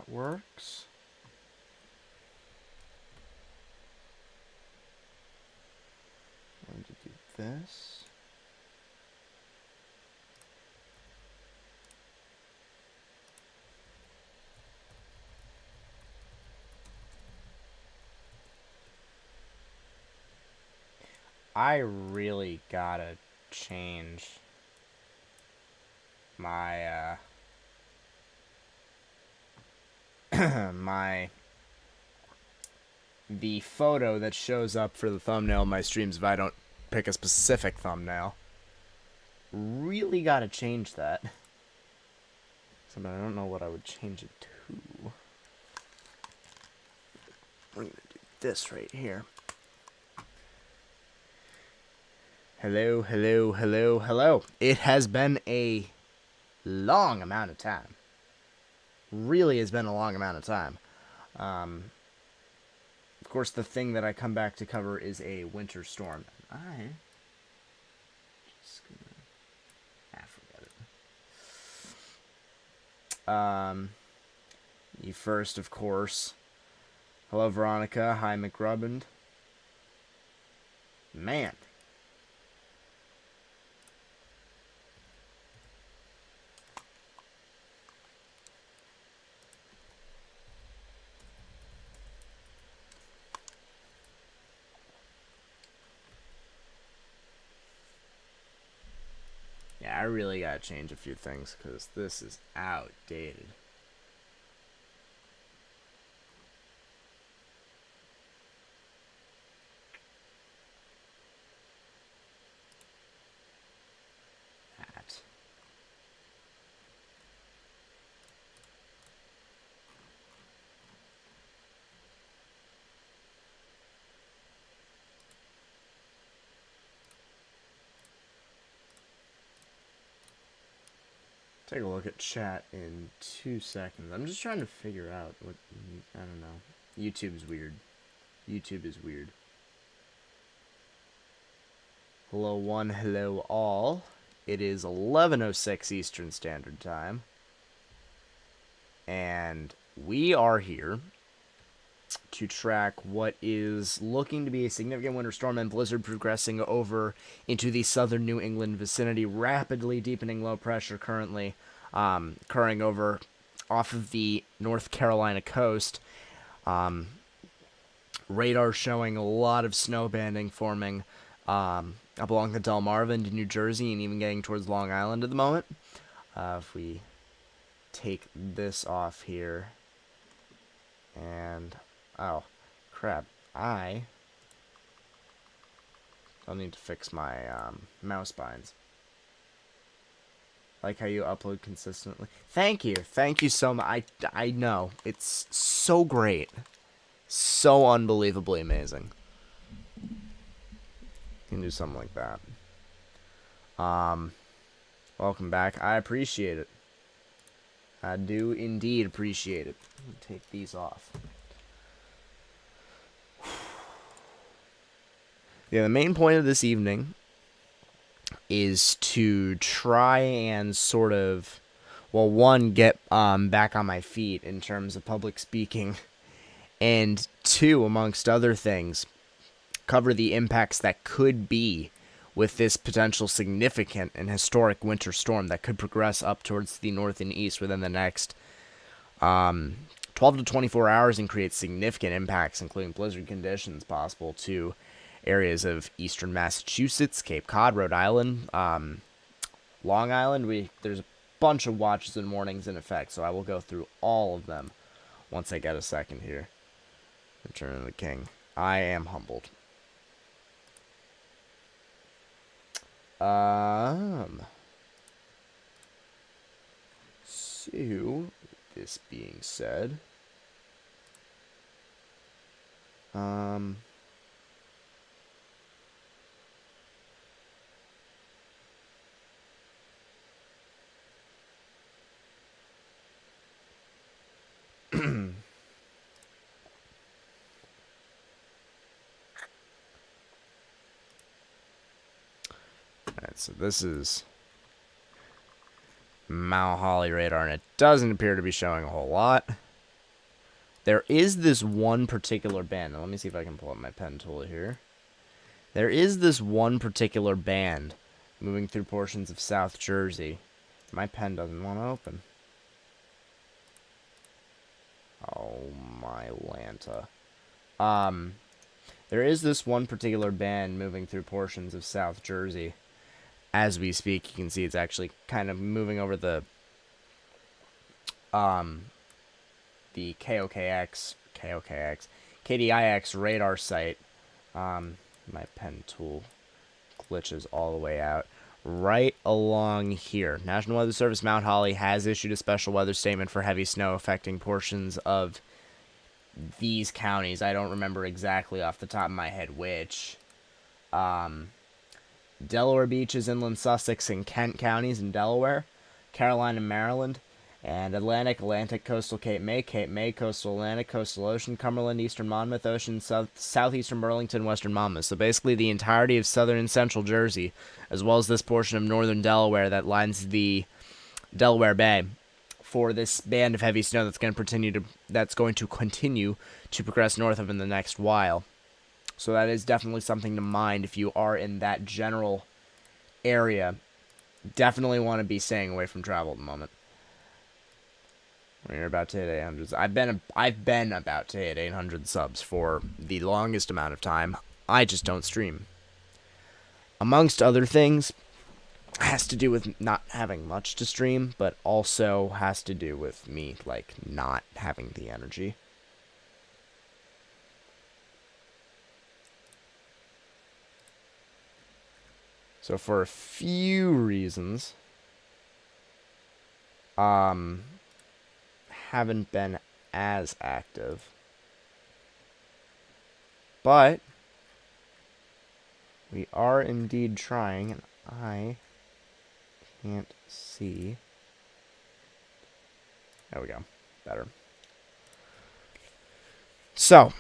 that works. I'm going to do this. I really gotta change my the photo that shows up for the thumbnail of my streams if I don't pick a specific thumbnail. Really gotta change that. So, but I don't know what I would change it to. I'm gonna do this right here. Hello, hello, hello, hello. It has been a long amount of time. Really has been a long amount of time. Of course, the thing that I come back to cover is a winter storm. I just gonna forget it. You first, of course. Hello, Veronica. Hi, McRubband. Man. Yeah, I really gotta change a few things because this is outdated. That. Take a look at chat in 2 seconds. I'm just trying to figure out what, I don't know. YouTube's weird. YouTube is weird. Hello one, hello all. It is 11:06 Eastern Standard Time. And we are here to track what is looking to be a significant winter storm and blizzard progressing over into the southern New England vicinity, rapidly deepening low pressure currently occurring over off of the North Carolina coast. Radar showing a lot of snow banding forming up along the Delmarva into New Jersey and even getting towards Long Island at the moment. If we take this off here and oh crap, I'll need to fix my mouse binds. Like how you upload consistently. Thank you so much. I know it's so great, so unbelievably amazing. You can do something like that. Welcome back. I appreciate it. I do indeed appreciate it. Take these off. Yeah, the main point of this evening is to try and sort of, well, one, get back on my feet in terms of public speaking, and two, amongst other things, cover the impacts that could be with this potential significant and historic winter storm that could progress up towards the north and east within the next 12 to 24 hours and create significant impacts, including blizzard conditions possible to areas of eastern Massachusetts, Cape Cod, Rhode Island, Long Island. There's a bunch of watches and warnings in effect, so I will go through all of them once I get a second here. Return of the King. I am humbled. So, this being said, alright, so this is Mount Holly radar, and it doesn't appear to be showing a whole lot. There is this one particular band. Now, let me see if I can pull up my pen tool here. There is this one particular band moving through portions of South Jersey. My pen doesn't want to open. Oh, my Lanta. There is this one particular band moving through portions of South Jersey. As we speak, you can see it's actually kind of moving over the KDIX radar site. My pen tool glitches all the way out. Right along here. National Weather Service Mount Holly has issued a special weather statement for heavy snow affecting portions of these counties. I don't remember exactly off the top of my head which. Delaware Beaches, Inland Sussex, and Kent counties in Delaware, Carolina, Maryland, and Atlantic, coastal Cape May, coastal Atlantic, coastal Ocean, Cumberland, eastern Monmouth, Ocean, southeastern Burlington, western Monmouth. So basically the entirety of southern and central Jersey, as well as this portion of northern Delaware that lines the Delaware Bay, for this band of heavy snow that's going to continue to progress north of in the next while. So that is definitely something to mind if you are in that general area. Definitely want to be staying away from travel at the moment. We're about to hit 800. I've been about to hit 800 subs for the longest amount of time. I just don't stream. Amongst other things, has to do with not having much to stream, but also has to do with me not having the energy. So for a few reasons, haven't been as active. But we are indeed trying, and I can't see. There we go. Better. So,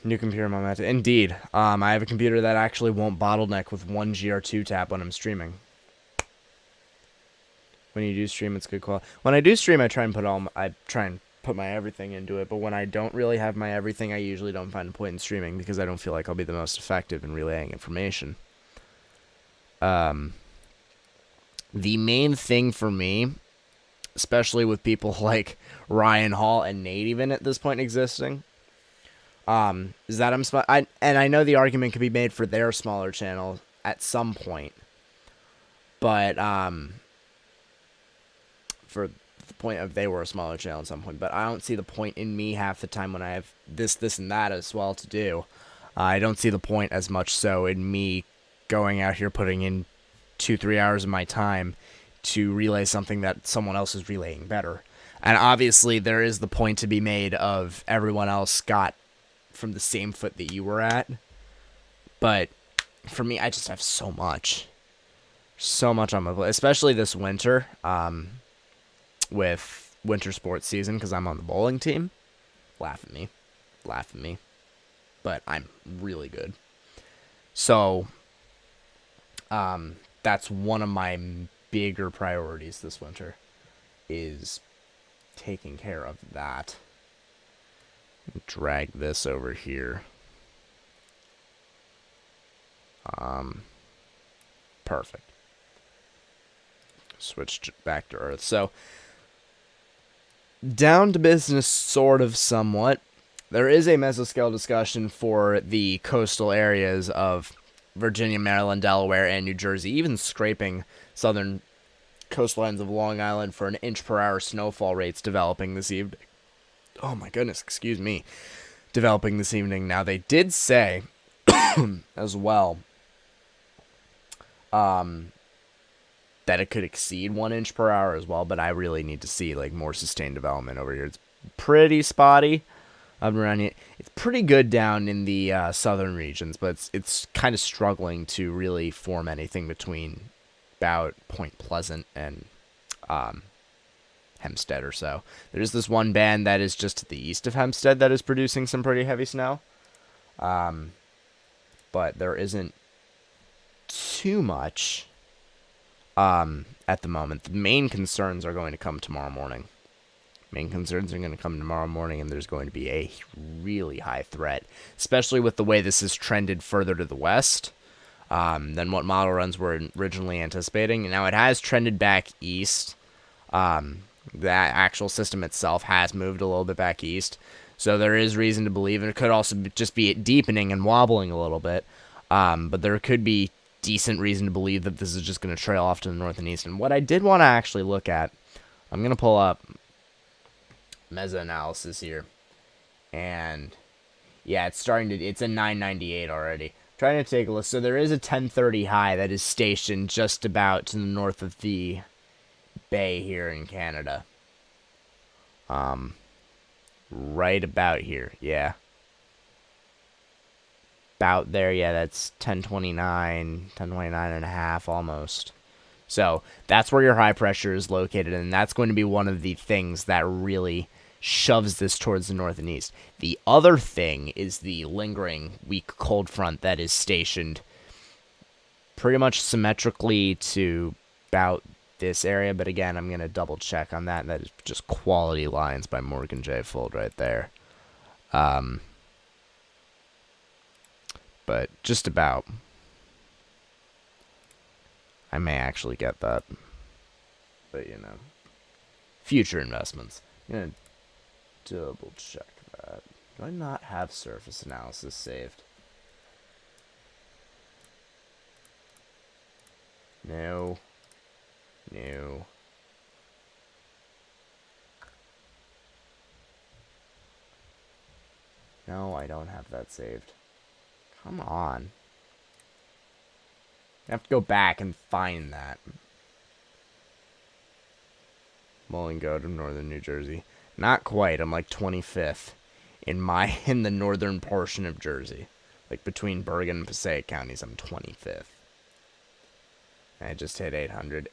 new computer momentum. Indeed. I have a computer that actually won't bottleneck with one GR2 tab when I'm streaming. When you do stream, it's good quality. When I do stream, I try and put my everything into it, but when I don't really have my everything, I usually don't find a point in streaming because I don't feel like I'll be the most effective in relaying information. The main thing for me, especially with people like Ryan Hall and Nate even at this point existing, is that I know the argument could be made for their smaller channel at some point, but for the point of they were a smaller channel at some point, but I don't see the point in me half the time when I have this, and that as well to do. I don't see the point as much so in me going out here putting in 2-3 hours of my time to relay something that someone else is relaying better. And obviously there is the point to be made of everyone else got from the same foot that you were at. But for me, I just have so much on my plate, especially this winter, with winter sports season, because I'm on the bowling team. Laugh at me. But I'm really good. So, that's one of my bigger priorities this winter, is taking care of that. Drag this over here. Perfect. Switch back to Earth. So, down to business, sort of, somewhat. There is a mesoscale discussion for the coastal areas of Virginia, Maryland, Delaware, and New Jersey, even scraping southern coastlines of Long Island for an inch-per-hour snowfall rates developing this evening. Oh my goodness, excuse me. Developing this evening. Now, they did say, as well, that it could exceed 1 inch per hour as well, but I really need to see more sustained development over here. It's pretty spotty up around here. It's pretty good down in the southern regions, but it's kind of struggling to really form anything between about Point Pleasant and Hempstead or so. There's this one band that is just to the east of Hempstead that is producing some pretty heavy snow, but there isn't too much at the moment. The main concerns are going to come tomorrow morning. Main concerns are going to come tomorrow morning, and there's going to be a really high threat, especially with the way this has trended further to the west than what model runs were originally anticipating. Now, it has trended back east. That actual system itself has moved a little bit back east. So there is reason to believe, and it could also just be deepening and wobbling a little bit. But there could be decent reason to believe that this is just going to trail off to the north and east. And what I did want to actually look at, I'm going to pull up meta-analysis here. And yeah, it's a 998 already. Trying to take a look. So there is a 1030 high that is stationed just about to the north of the bay here in Canada. Right about here, yeah. About there, yeah, that's 1029 and a half almost. So that's where your high pressure is located, and that's going to be one of the things that really shoves this towards the north and east. The other thing is the lingering weak cold front that is stationed pretty much symmetrically to about this area, but again, I'm going to double check on that. That is just quality lines by Morgan J. Fold right there. But just about. I may actually get that. But, you know. Future investments. I'm going to double check that. Do I not have surface analysis saved? No. No. No, I don't have that saved. Come on. I have to go back and find that. Mullingo to northern New Jersey. Not quite. I'm like 25th in the northern portion of Jersey. Like between Bergen and Passaic counties, I'm 25th. And I just hit 800.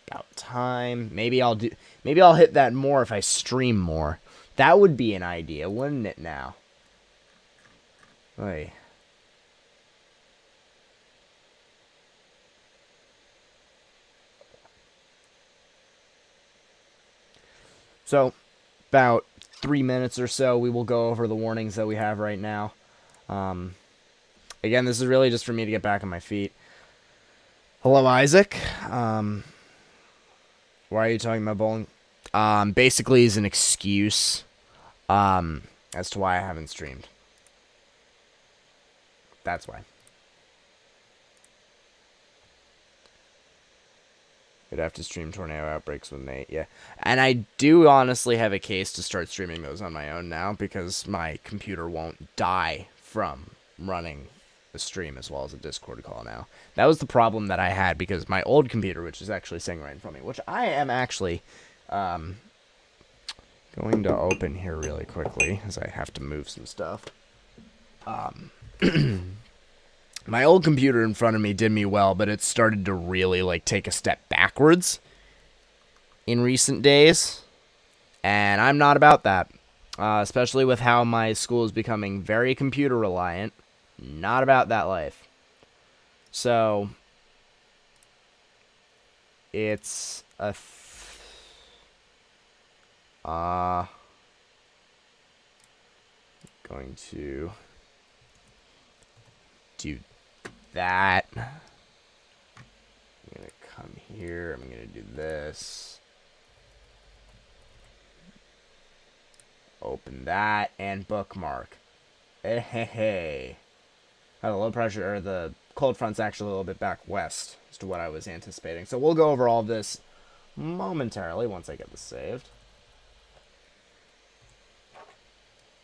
About time. Maybe I'll hit that more if I stream more. That would be an idea, wouldn't it now? Oy. So, about 3 minutes or so, we will go over the warnings that we have right now. Again, this is really just for me to get back on my feet. Hello, Isaac. Why are you talking about bowling? Basically is an excuse as to why I haven't streamed. That's why. You'd have to stream Tornado Outbreaks with Nate, yeah. And I do honestly have a case to start streaming those on my own now because my computer won't die from running a stream as well as a Discord call now. That was the problem that I had because my old computer, which is actually sitting right in front of me, which I am actually going to open here really quickly as I have to move some stuff. My old computer in front of me did me well, but it started to really like take a step backwards in recent days, and I'm not about that, especially with how my school is becoming very computer reliant. Not about that life. So it's a going to do that. I'm gonna come here. I'm gonna do this. Open that and bookmark. Hey. The low pressure or the cold front's actually a little bit back west as to what I was anticipating. So we'll go over all of this momentarily once I get this saved.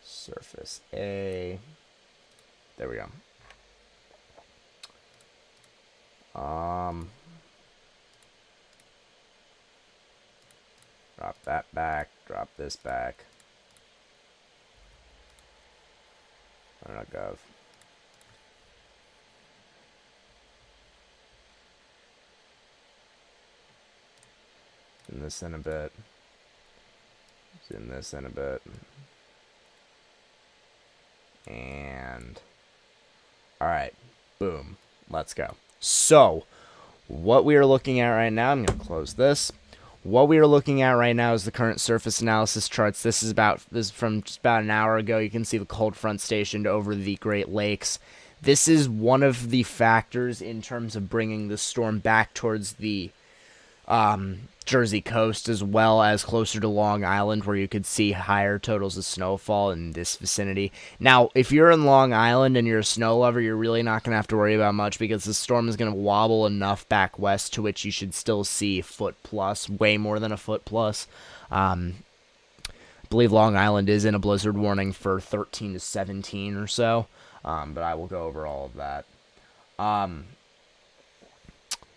Surface A. There we go. Drop that back. Drop this back. Why not gov? Zoom this in a bit. Zoom this in a bit. And alright, boom. Let's go. So, what we are looking at right now, I'm going to close this. what we are looking at right now is the current surface analysis charts. This is from just about an hour ago. You can see the cold front stationed over the Great Lakes. This is one of the factors in terms of bringing the storm back towards the Jersey coast, as well as closer to Long Island, where you could see higher totals of snowfall in this vicinity. Now, if you're in Long Island and you're a snow lover, you're really not going to have to worry about much, because the storm is going to wobble enough back west to which you should still see a foot plus, way more than a foot plus. I believe Long Island is in a blizzard warning for 13 to 17 or so, but I will go over all of that.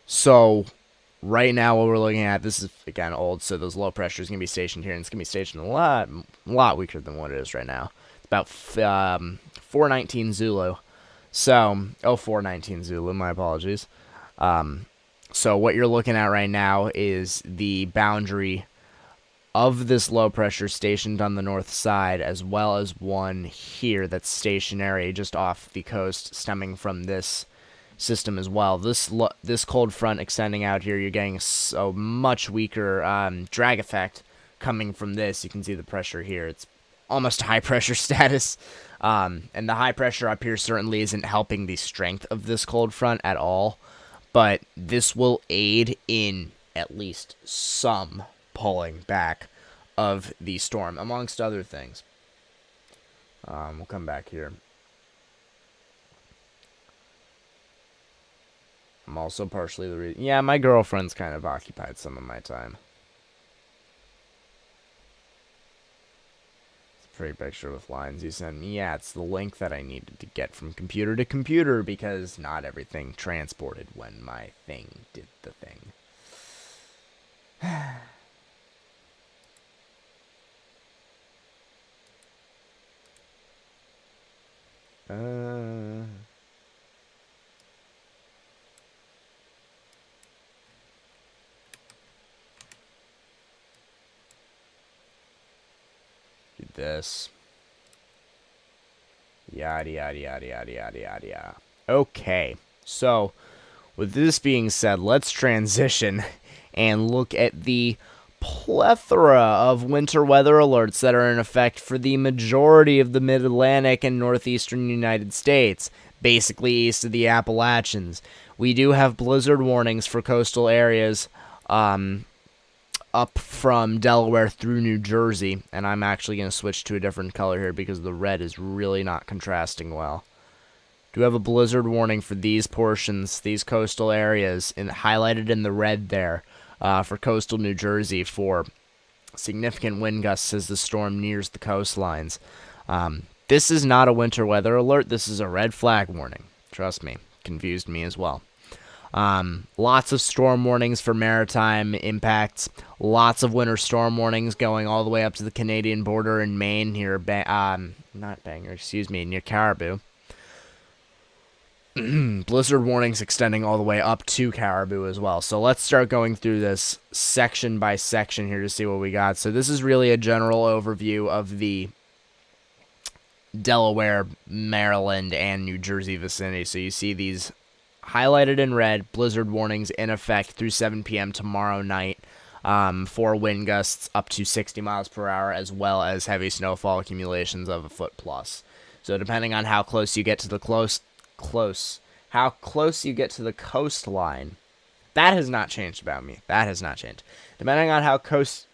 So right now, what we're looking at, this is, again, old, so those low pressure is going to be stationed here, and it's going to be stationed a lot weaker than what it is right now. It's about 419 Zulu. So, 419 Zulu, my apologies. So what you're looking at right now is the boundary of this low pressure stationed on the north side, as well as one here that's stationary just off the coast, stemming from this system as well. This cold front extending out here, you're getting a much weaker drag effect coming from this. You can see the pressure here. It's almost high pressure status. And the high pressure up here certainly isn't helping the strength of this cold front at all. But this will aid in at least some pulling back of the storm, amongst other things. We'll come back here. I'm also partially the reason. Yeah, my girlfriend's kind of occupied some of my time. It's a pretty picture with lines you sent me. Yeah, it's the link that I needed to get from computer to computer, because not everything transported when my thing did the thing. Do this. Yada, yada, yada, yada, yada, yada, yada. Okay, so with this being said, let's transition and look at the plethora of winter weather alerts that are in effect for the majority of the mid-Atlantic and northeastern United States, basically east of the Appalachians. We do have blizzard warnings for coastal areas up from Delaware through New Jersey, and I'm actually going to switch to a different color here because the red is really not contrasting well. Do have a blizzard warning for these portions, these coastal areas, highlighted in the red there. For coastal New Jersey, for significant wind gusts as the storm nears the coastlines. This is not a winter weather alert. This is a red flag warning. Trust me, confused me as well. Lots of storm warnings for maritime impacts. Lots of winter storm warnings going all the way up to the Canadian border in Maine, near near Caribou. Blizzard warnings extending all the way up to Caribou as well. So let's start going through this section by section here to see what we got. So this is really a general overview of the Delaware, Maryland, and New Jersey vicinity. So you see these highlighted in red, blizzard warnings in effect through 7 p.m. tomorrow night for wind gusts up to 60 miles per hour, as well as heavy snowfall accumulations of a foot plus. So depending on how close you get to the how close you get to the coastline, that has not changed about me. That has not changed. Depending on how close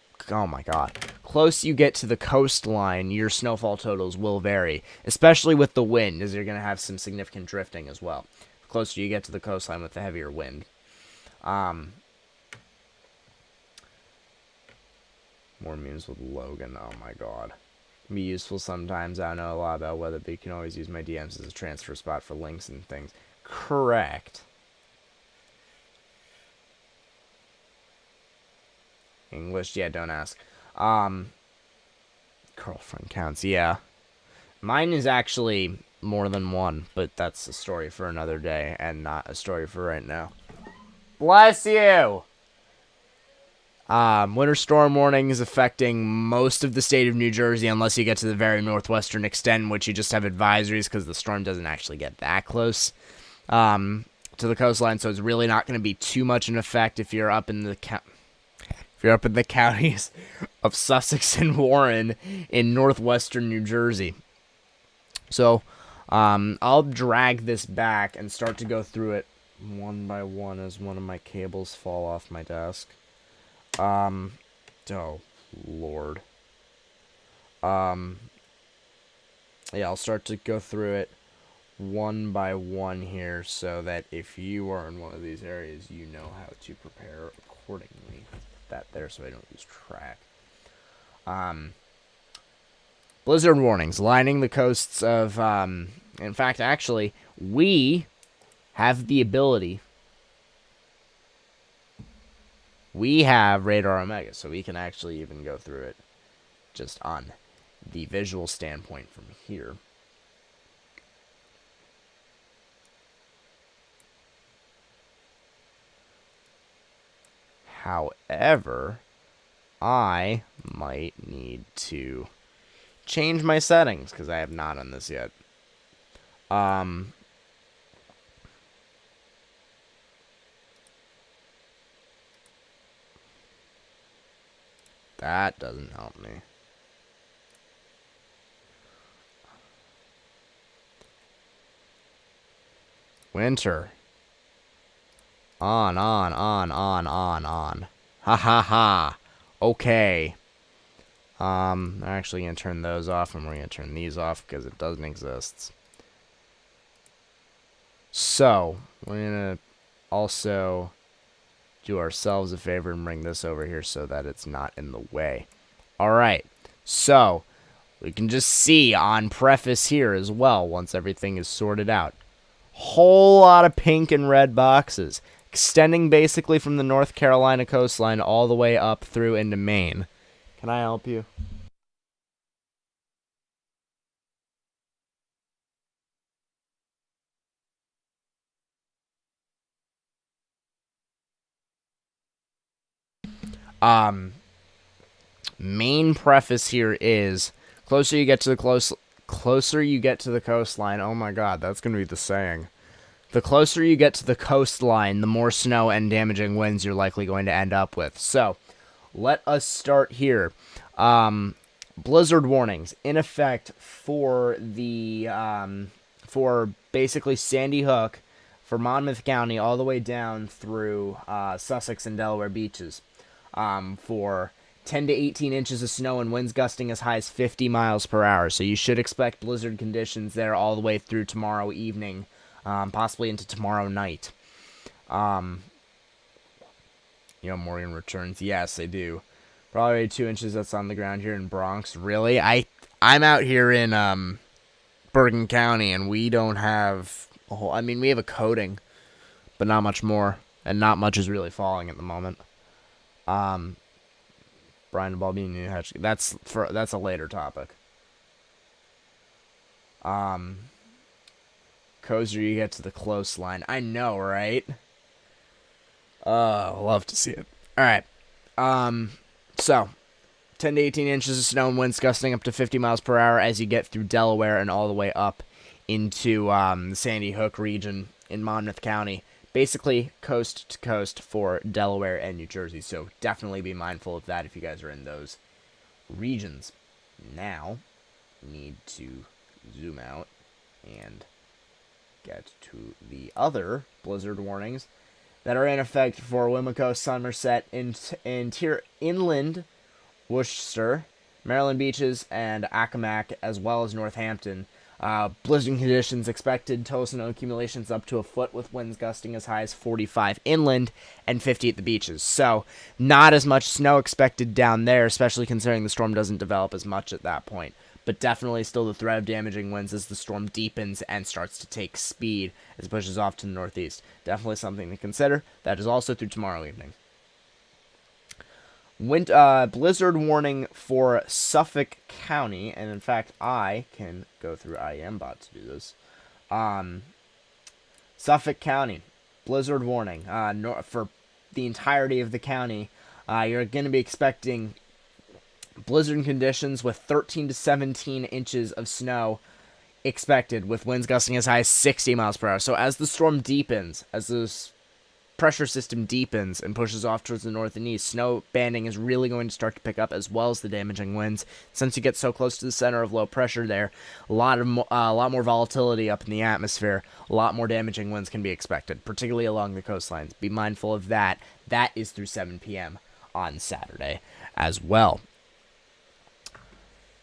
you get to the coastline, your snowfall totals will vary, especially with the wind, as you're going to have some significant drifting as well. The closer you get to the coastline with the heavier wind. More memes with Logan. Oh my god. Can be useful sometimes. I don't know a lot about weather, but you can always use my DMs as a transfer spot for links and things. Correct. English? Yeah, don't ask. Girlfriend counts, yeah. Mine is actually more than one, but that's a story for another day, and not a story for right now. Bless you! Winter storm warnings affecting most of the state of New Jersey, unless you get to the very northwestern extent, which you just have advisories, because the storm doesn't actually get that close to the coastline, so it's really not going to be too much in effect if you're up in the If you're up in the counties of Sussex and Warren in northwestern New Jersey. So, I'll drag this back and start to go through it one by one as one of my cables fall off my desk. Oh, Lord. Yeah, I'll start to go through it one by one here so that if you are in one of these areas, you know how to prepare accordingly. That there so I don't lose track. Blizzard warnings lining the coasts of, in fact, actually, we have the ability. We have Radar Omega, so we can actually even go through it just on the visual standpoint from here. However, I might need to change my settings because I have not done this yet. That doesn't help me. Winter. On. Ha ha ha. Okay. I'm actually going to turn those off, and we're going to turn these off because it doesn't exist. So, we're going to also do ourselves a favor and bring this over here so that it's not in the way. Alright, so we can just see on preface here as well, once everything is sorted out. Whole lot of pink and red boxes, extending basically from the North Carolina coastline all the way up through into Maine. Can I help you? Main preface here is closer you get to the coastline. Oh my god, that's going to be the saying. The closer you get to the coastline, the more snow and damaging winds you're likely going to end up with. So, let us start here. Blizzard warnings in effect for the for basically Sandy Hook, for Monmouth County all the way down through Sussex and Delaware beaches, for 10 to 18 inches of snow and winds gusting as high as 50 miles per hour. So you should expect blizzard conditions there all the way through tomorrow evening, possibly into tomorrow night. Morgan returns. Yes, they do. Probably 2 inches that's on the ground here in Bronx. Really? I'm out here in Bergen County, and we don't have a whole... I mean, we have a coating, but not much more. And not much is really falling at the moment. Brian the Ball being New Hatch. That's a later topic. Cozier you get to the close line. I know, right? Love to see it. Alright. So 10 to 18 inches of snow and winds gusting up to 50 miles per hour as you get through Delaware and all the way up into the Sandy Hook region in Monmouth County. Basically, coast to coast for Delaware and New Jersey. So definitely be mindful of that if you guys are in those regions. Now, need to zoom out and get to the other blizzard warnings that are in effect for Wimlico, Somerset, inland Worcester, Maryland beaches, and Accomack, as well as Northampton. Blizzard conditions expected, total snow accumulations up to a foot with winds gusting as high as 45 inland and 50 at the beaches. So, not as much snow expected down there, especially considering the storm doesn't develop as much at that point. But definitely still the threat of damaging winds as the storm deepens and starts to take speed as it pushes off to the northeast. Definitely something to consider. That is also through tomorrow evening. Blizzard warning for Suffolk County, and in fact, I can go through IAMBot to do this. Suffolk County, blizzard warning for the entirety of the county. You're going to be expecting blizzard conditions with 13 to 17 inches of snow expected, with winds gusting as high as 60 miles per hour. So as the storm deepens, as those pressure system deepens and pushes off towards the north and east, snow banding is really going to start to pick up, as well as the damaging winds. Since you get so close to the center of low pressure there, a lot more volatility up in the atmosphere, a lot more damaging winds can be expected, particularly along the coastlines. Be mindful of that. That is through 7 p.m. on Saturday as well.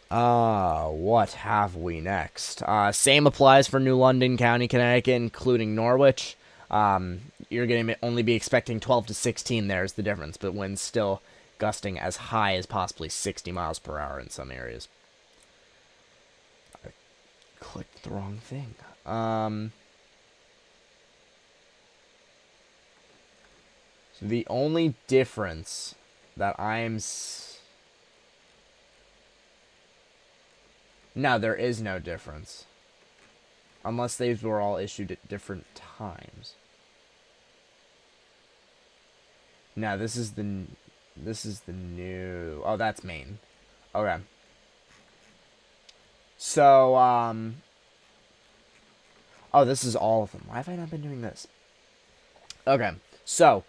What have we next? Same applies for New London County, Connecticut, including Norwich. You're going to only be expecting 12 to 16 there is the difference, but winds still gusting as high as possibly 60 miles per hour in some areas. I clicked the wrong thing. So the only difference that No, there is no difference. Unless these were all issued at different times. No, this is the new... Oh, that's Maine. Okay. So, Oh, this is all of them. Why have I not been doing this? Okay, so...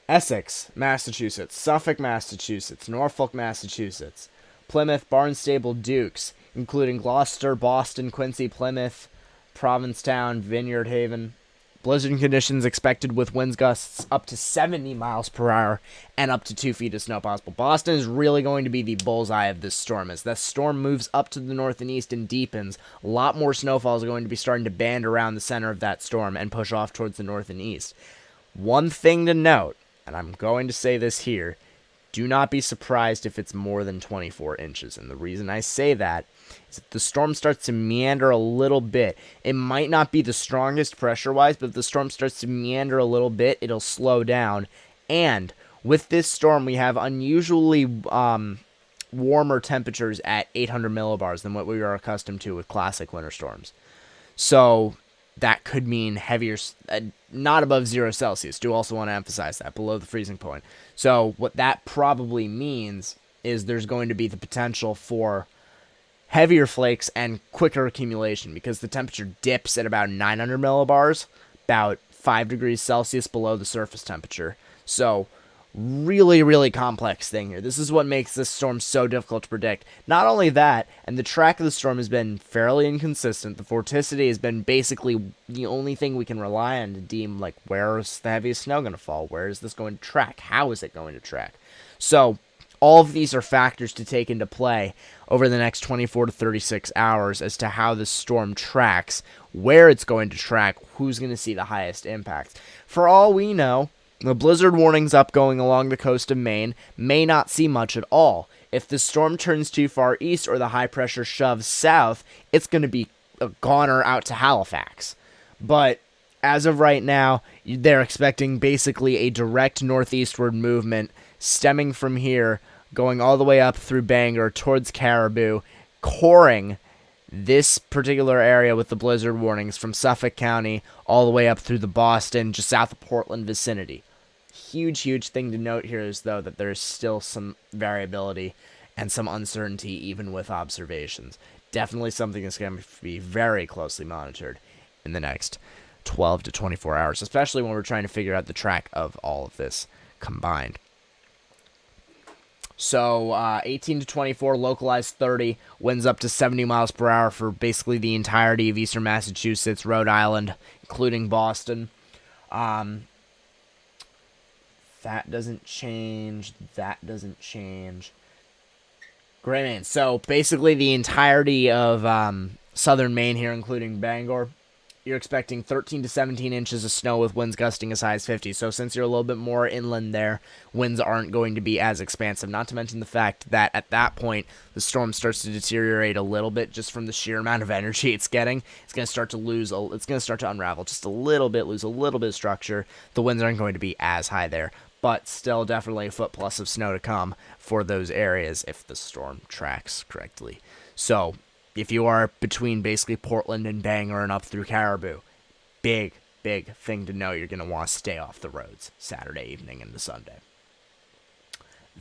Essex, Massachusetts. Suffolk, Massachusetts. Norfolk, Massachusetts. Plymouth, Barnstable, Dukes, including Gloucester, Boston, Quincy, Plymouth, Provincetown, Vineyard Haven. Blizzard conditions expected with winds gusts up to 70 miles per hour and up to 2 feet of snow possible. Boston is really going to be the bullseye of this storm. As the storm moves up to the north and east and deepens, a lot more snowfall is going to be starting to band around the center of that storm and push off towards the north and east. One thing to note, and I'm going to say this here, do not be surprised if it's more than 24 inches. And the reason I say that is if the storm starts to meander a little bit, it might not be the strongest pressure-wise, but if the storm starts to meander a little bit, it'll slow down. And with this storm, we have unusually warmer temperatures at 800 millibars than what we are accustomed to with classic winter storms. So that could mean heavier, not above 0 Celsius. Do also want to emphasize that, below the freezing point. So what that probably means is there's going to be the potential for heavier flakes and quicker accumulation because the temperature dips at about 900 millibars, about 5 degrees Celsius below the surface temperature. So really, really complex thing here. This is what makes this storm so difficult to predict. Not only that, and the track of the storm has been fairly inconsistent. The vorticity has been basically the only thing we can rely on to deem, like, where is the heaviest snow going to fall? Where is this going to track? How is it going to track? So all of these are factors to take into play over the next 24 to 36 hours as to how the storm tracks, where it's going to track, who's going to see the highest impact. For all we know, the blizzard warnings up going along the coast of Maine may not see much at all. If the storm turns too far east or the high pressure shoves south, it's going to be a goner out to Halifax. But as of right now, they're expecting basically a direct northeastward movement stemming from here, going all the way up through Bangor towards Caribou, coring this particular area with the blizzard warnings from Suffolk County all the way up through the Boston, just south of Portland vicinity. Huge thing to note here is, though, that there's still some variability and some uncertainty even with observations. Definitely something that's going to be very closely monitored in the next 12 to 24 hours, especially when we're trying to figure out the track of all of this combined. So 18 to 24, localized 30, winds up to 70 miles per hour for basically the entirety of eastern Massachusetts, Rhode Island, including Boston. That doesn't change. That doesn't change. Great, man. So basically the entirety of southern Maine here, including Bangor, you're expecting 13 to 17 inches of snow with winds gusting as high as 50. So since you're a little bit more inland there, winds aren't going to be as expansive. Not to mention the fact that at that point, the storm starts to deteriorate a little bit just from the sheer amount of energy it's getting. It's going to start to it's going to start to unravel just a little bit, lose a little bit of structure. The winds aren't going to be as high there, but still definitely a foot plus of snow to come for those areas if the storm tracks correctly. So if you are between basically Portland and Bangor and up through Caribou, big thing to know. You're going to want to stay off the roads Saturday evening into Sunday.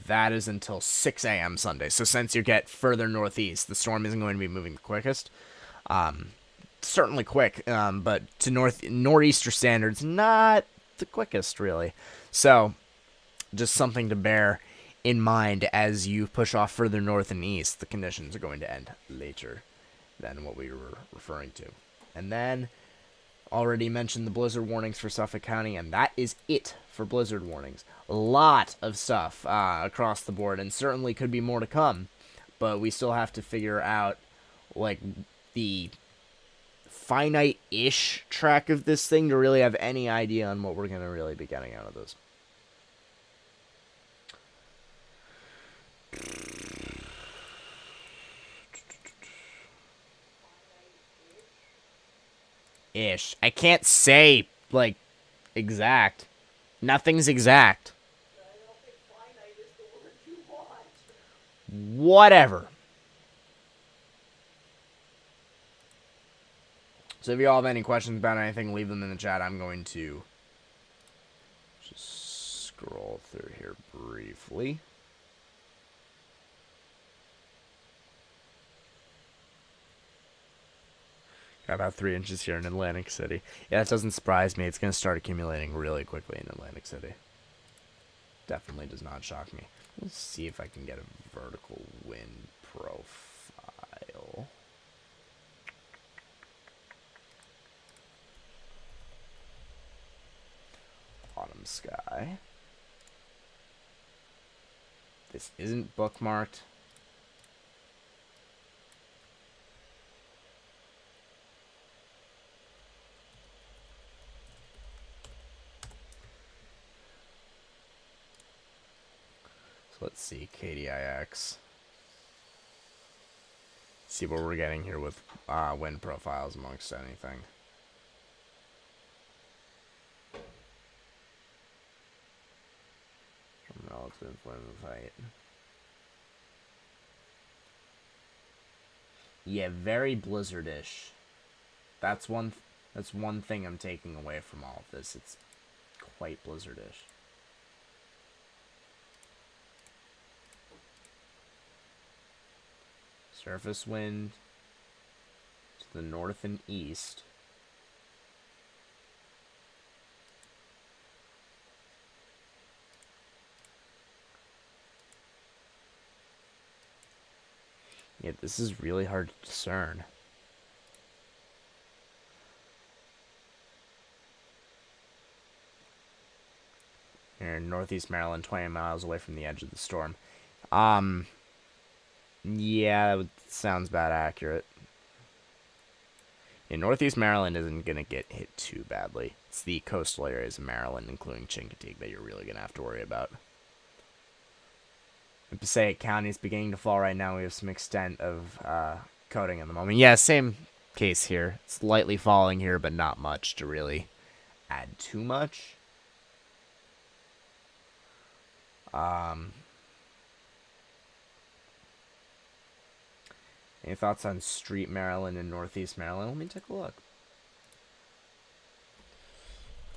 That is until 6 a.m. Sunday. So since you get further northeast, the storm isn't going to be moving the quickest. Certainly quick, but to northeaster standards, not the quickest, really. So, just something to bear in mind as you push off further north and east. The conditions are going to end later than what we were referring to. And then, already mentioned the blizzard warnings for Suffolk County, and that is it for blizzard warnings. A lot of stuff across the board, and certainly could be more to come. But we still have to figure out, like, the finite-ish track of this thing to really have any idea on what we're going to really be getting out of this. Ish. I can't say, like, exact. Nothing's exact. Whatever. So if you all have any questions about anything, leave them in the chat. I'm going to just scroll through here briefly. Got about 3 inches here in Atlantic City. Yeah, that doesn't surprise me. It's going to start accumulating really quickly in Atlantic City. Definitely does not shock me. Let's see if I can get a vertical wind profile. Autumn sky. This isn't bookmarked. Let's see, KDIX. See what we're getting here with wind profiles amongst anything. From relative wind height. Yeah, very blizzardish. That's one thing I'm taking away from all of this. It's quite blizzardish. Surface wind to the north and east. Yeah, this is really hard to discern. Here in northeast Maryland, 20 miles away from the edge of the storm. Yeah, that sounds about accurate. Yeah, northeast Maryland isn't going to get hit too badly. It's the coastal areas of Maryland, including Chincoteague, that you're really going to have to worry about. And Passaic County is beginning to fall right now. We have some extent of coating at the moment. Yeah, same case here. It's lightly falling here, but not much to really add too much. Any thoughts on Street Maryland and Northeast Maryland? Let me take a look.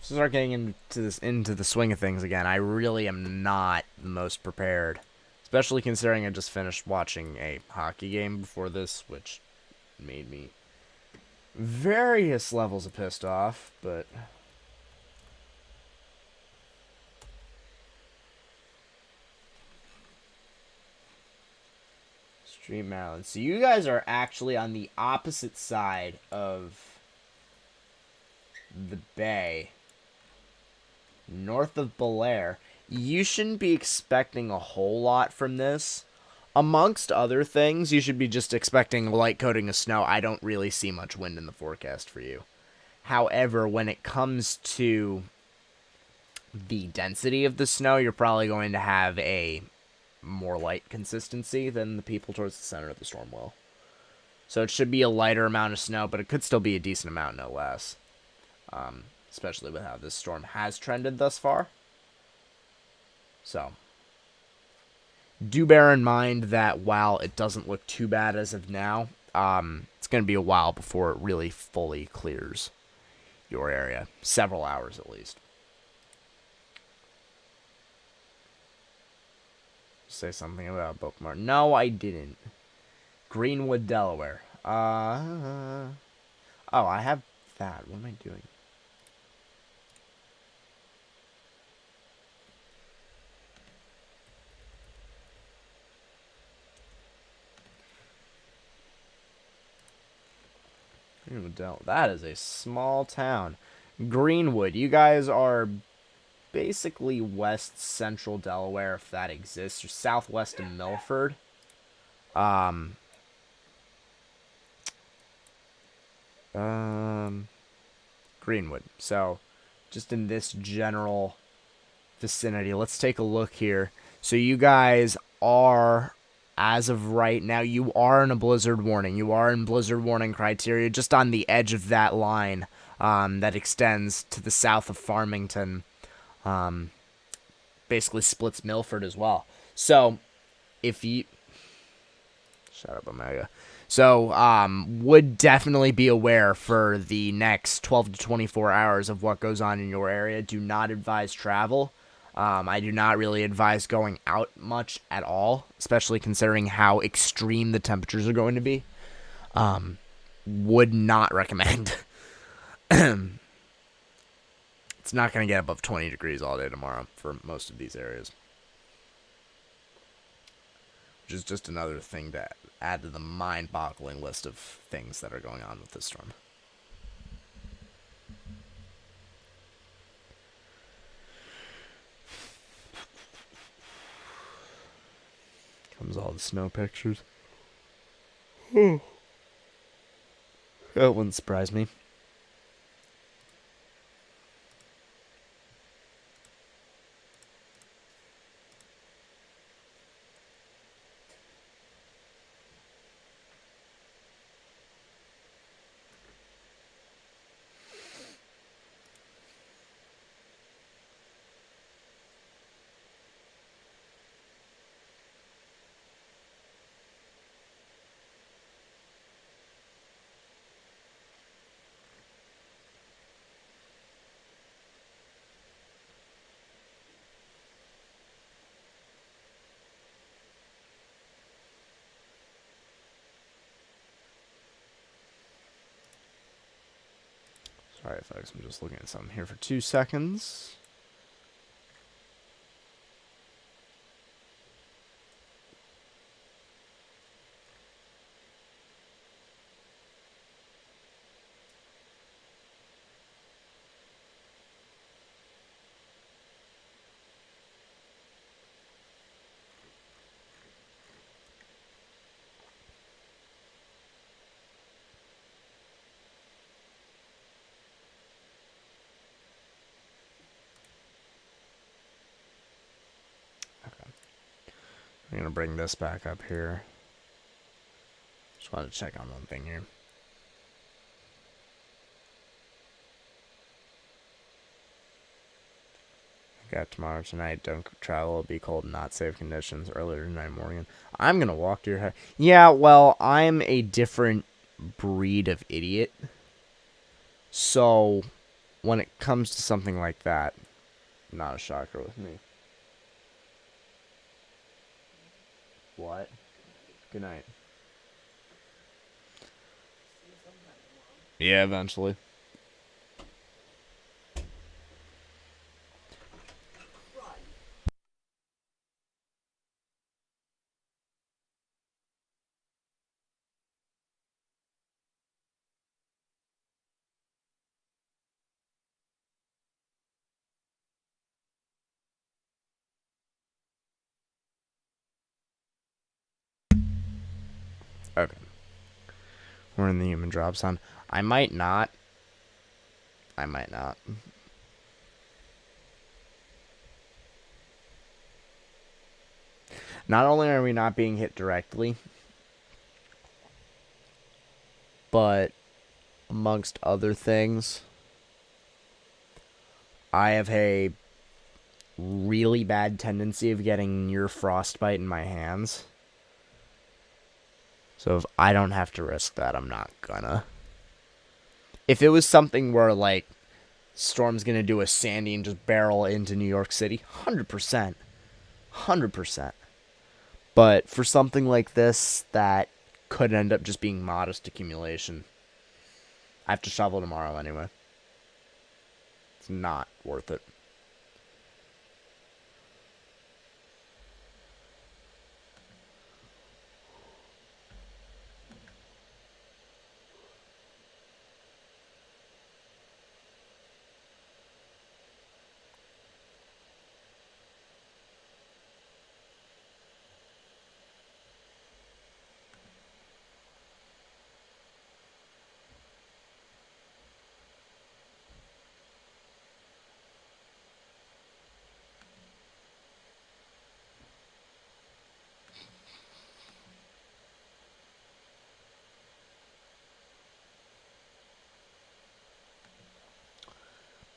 So start getting into the swing of things again. I really am not the most prepared, especially considering I just finished watching a hockey game before this, which made me various levels of pissed off, but Street Maryland. So you guys are actually on the opposite side of the bay, north of Belair. You shouldn't be expecting a whole lot from this. Amongst other things, you should be just expecting a light coating of snow. I don't really see much wind in the forecast for you. However, when it comes to the density of the snow, you're probably going to have a more light consistency than the people towards the center of the storm will. So it should be a lighter amount of snow, but it could still be a decent amount, no less. Especially with how this storm has trended thus far. So, do bear in mind that while it doesn't look too bad as of now, it's going to be a while before it really fully clears your area. Several hours at least. Say something about bookmark. No, I didn't. Greenwood, Delaware. Oh, I have that. What am I doing? That is a small town. Greenwood. You guys are basically west central Delaware, if that exists, or southwest of Milford. Um, um, Greenwood. So, just in this general vicinity. Let's take a look here. So you guys are, as of right now, you are in a blizzard warning. You are in blizzard warning criteria, just on the edge of that line that extends to the south of Farmington. Basically splits Milford as well. So if you shut up, Omega. So, would definitely be aware for the next 12 to 24 hours of what goes on in your area. Do not advise travel. I do not really advise going out much at all, especially considering how extreme the temperatures are going to be. Would not recommend. It's not going to get above 20 degrees all day tomorrow for most of these areas. Which is just another thing to add to the mind-boggling list of things that are going on with this storm. Comes all the snow pictures. That wouldn't surprise me. Sorry, folks, I'm just looking at something here for 2 seconds. I'm going to bring this back up here. Just wanted to check on one thing here. Got tomorrow tonight. Don't travel. It'll be cold and not safe conditions. Earlier tonight morning. I'm going to walk to your house. Yeah, well, I'm a different breed of idiot. So, when it comes to something like that, not a shocker with me. What? Good night. Yeah, eventually. Okay. We're in the human drop zone. I might not. I might not. Not only are we not being hit directly, but amongst other things, I have a really bad tendency of getting near frostbite in my hands. So if I don't have to risk that, I'm not gonna. If it was something where, like, Storm's gonna do a Sandy and just barrel into New York City, 100%. 100%. But for something like this that could end up just being modest accumulation, I have to shovel tomorrow anyway. It's not worth it.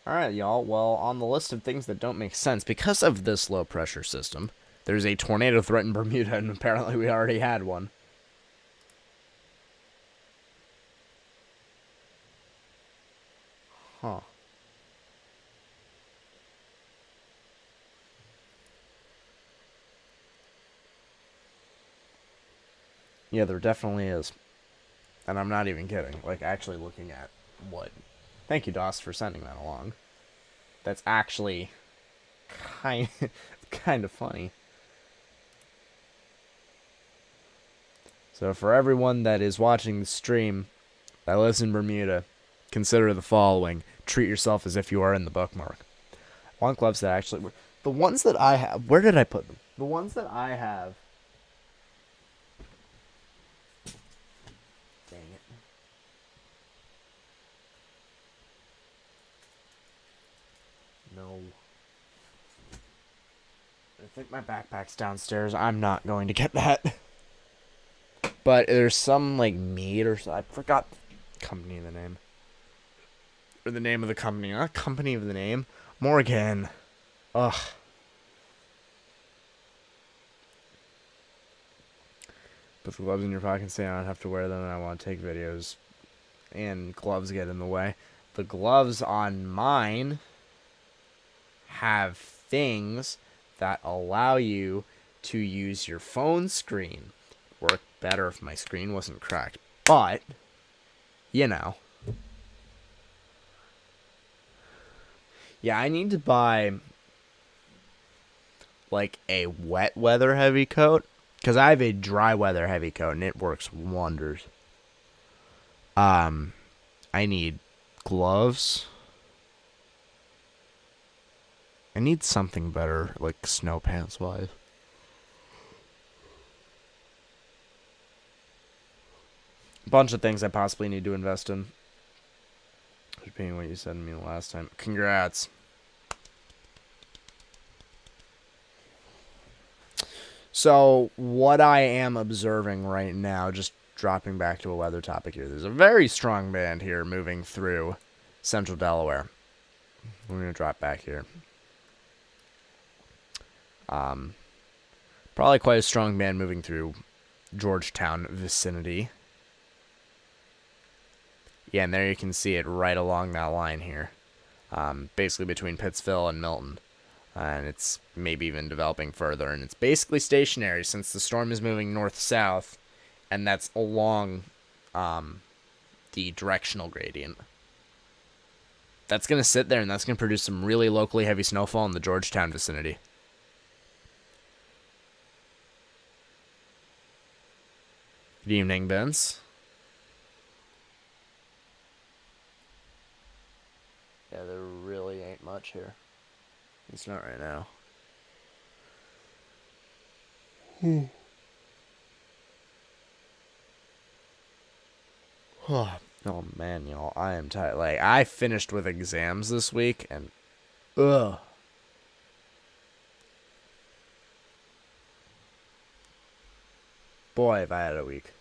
All right, y'all. Well, on the list of things that don't make sense, because of this low pressure system, there's a tornado threat in Bermuda, and apparently we already had one. Huh. Yeah, there definitely is. And I'm not even kidding. Like, actually looking at what. Thank you, Doss, for sending that along. That's actually kind, kind of funny. So, for everyone that is watching the stream that lives in Bermuda, consider the following. Treat yourself as if you are in the bookmark. I want gloves that actually work. The ones that I have. Where did I put them? The ones that I have. Dang it. No. I think my backpack's downstairs. I'm not going to get that. But there's some, like, meat or so. I forgot the company of the name. Or the name of the company. Not company of the name. Morgan. Ugh. Put the gloves in your pocket and say I don't have to wear them and I want to take videos. And gloves get in the way. The gloves on mine have things that allow you to use your phone screen. Work better if my screen wasn't cracked. But, you know. Yeah, I need to buy like a wet weather heavy coat because I have a dry weather heavy coat and it works wonders. I need gloves. I need something better, like snow pants wise. A bunch of things I possibly need to invest in. Repeating what you said to me the last time. Congrats. So, what I am observing right now, just dropping back to a weather topic here, there's a very strong band here moving through central Delaware. We're going to drop back here. Probably quite a strong band moving through Georgetown vicinity. Yeah, and there you can see it right along that line here. Basically between Pittsville and Milton. And it's maybe even developing further. And it's basically stationary since the storm is moving north-south. And that's along the directional gradient. That's going to sit there and that's going to produce some really locally heavy snowfall in the Georgetown vicinity. Good evening, Vince. Yeah, there really ain't much here. It's not right now. Oh man, y'all, I am tired. Like, I finished with exams this week, and ugh. Boy, have I had a week.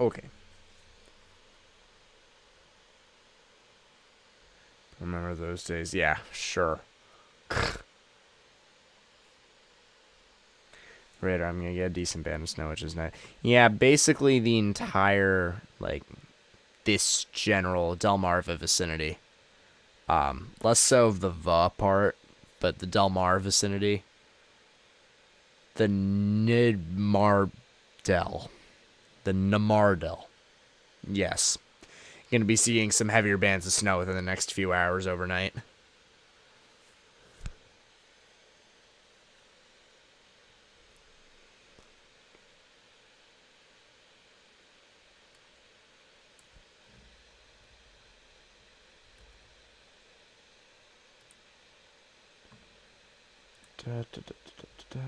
Okay. Remember those days? Yeah, sure. Right, I'm gonna get a decent band of snow, which is nice. Yeah, basically the entire, like, this general Delmarva vicinity. Less so of the part, but the Del Mar vicinity. The Nidmardel. The Namardel. Yes. Going to be seeing some heavier bands of snow within the next few hours overnight. Da, da, da, da, da.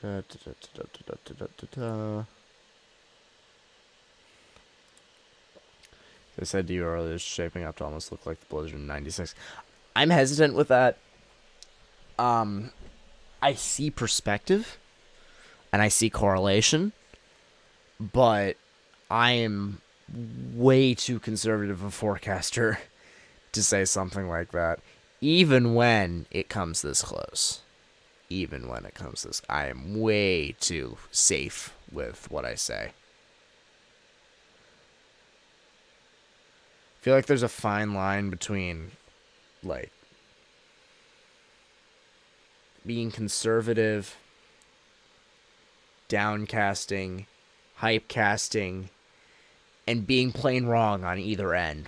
Da, da, da, da, da, da, da, da, da. As I said to you earlier, it's shaping up to almost look like the blizzard in '96. I'm hesitant with that. I see perspective and I see correlation, but I am way too conservative a forecaster to say something like that, even when it comes this close. Even when it comes this, I am way too safe with what I say. I feel like there's a fine line between, like, being conservative, downcasting, hype casting, and being plain wrong on either end.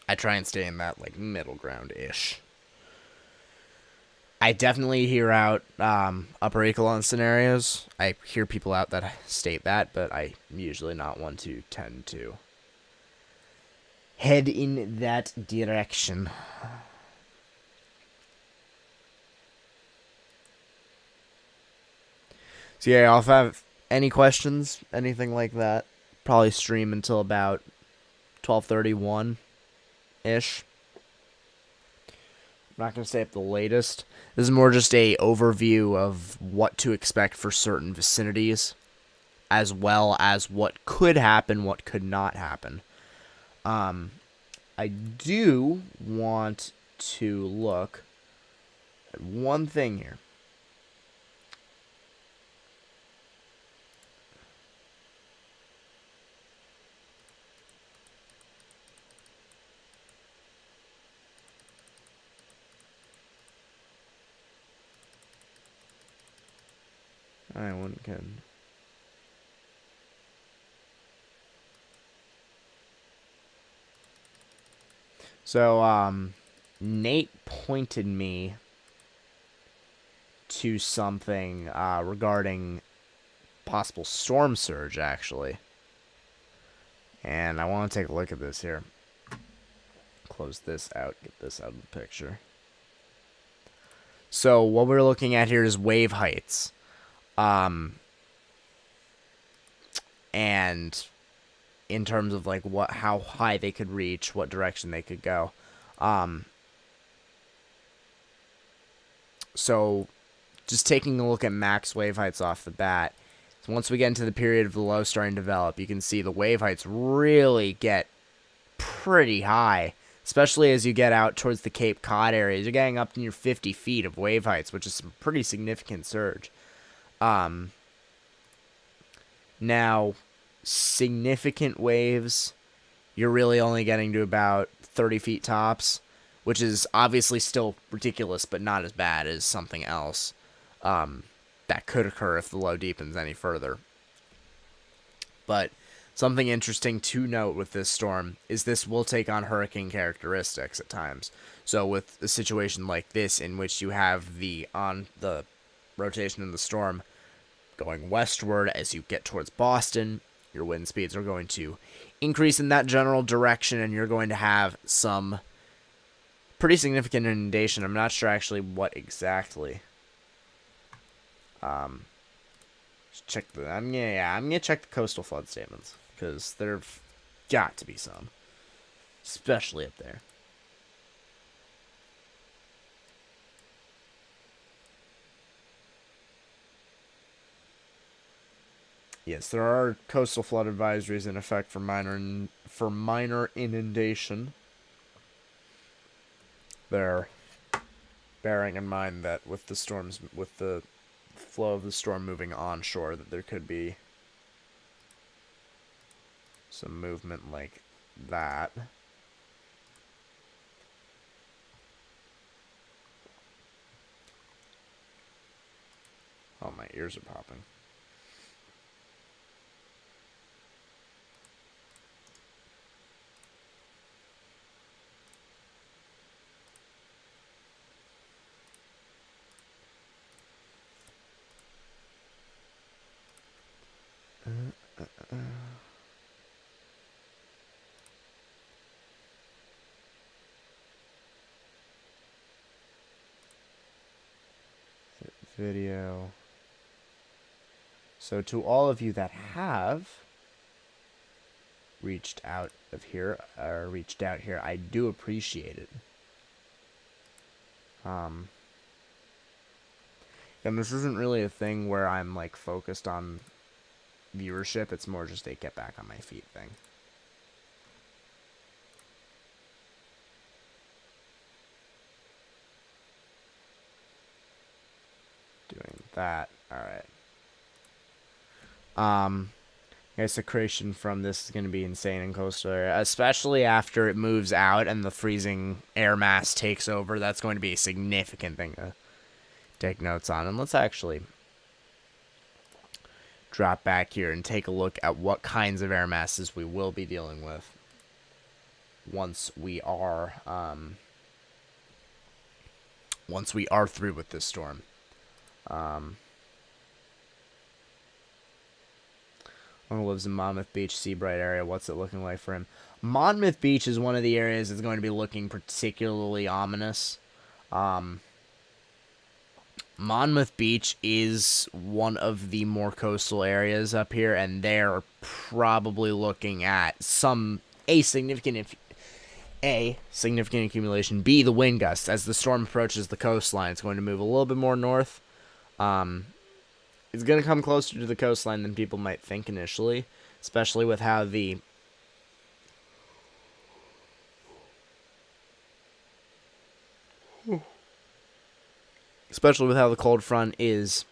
I try and stay in that, like, middle ground-ish. I definitely hear out upper echelon scenarios. I hear people out that state that, but I'm usually not one to tend to head in that direction. So yeah, I'll have any questions, anything like that. Probably stream until about 12:31 ish. I'm not going to stay up the latest. This is more just a overview of what to expect for certain vicinities, as well as what could happen, what could not happen. I do want to look at one thing here. I wouldn't can. So, Nate pointed me to something regarding possible storm surge, actually. And I want to take a look at this here. Close this out, get this out of the picture. So, what we're looking at here is wave heights. And in terms of like how high they could reach, what direction they could go. So just taking a look at max wave heights off the bat, so once we get into the period of the low starting to develop, you can see the wave heights really get pretty high, especially as you get out towards the Cape Cod areas. You're getting up near 50 feet of wave heights, which is some pretty significant surge. Now, significant waves, you're really only getting to about 30 feet tops, which is obviously still ridiculous, but not as bad as something else that could occur if the low deepens any further. But something interesting to note with this storm is this will take on hurricane characteristics at times. So with a situation like this, in which you have the rotation in the storm going westward as you get towards Boston, your wind speeds are going to increase in that general direction, and you're going to have some pretty significant inundation. I'm not sure actually what exactly. Check the. I'm gonna check the coastal flood statements, because there've got to be some, especially up there. Yes, there are coastal flood advisories in effect for minor inundation. They're bearing in mind that with the flow of the storm moving onshore, that there could be some movement like that. Oh, my ears are popping. Video. So to all of you that have reached out here, I do appreciate it. And this isn't really a thing where I'm like focused on viewership. It's more just a get back on my feet thing. Doing that. All right. Secretion from this is going to be insane in coastal area, especially after it moves out and the freezing air mass takes over. That's going to be a significant thing to take notes on. And let's actually drop back here and take a look at what kinds of air masses we will be dealing with once we are through with this storm. Lives in Monmouth Beach, Seabright area. What's it looking like for him? Monmouth Beach is one of the areas that's going to be looking particularly ominous. Monmouth Beach is one of the more coastal areas up here, and they're probably looking at A, significant accumulation, B, the wind gusts. As the storm approaches the coastline, it's going to move a little bit more north. It's going to come closer to the coastline than people might think initially, especially with how the cold front is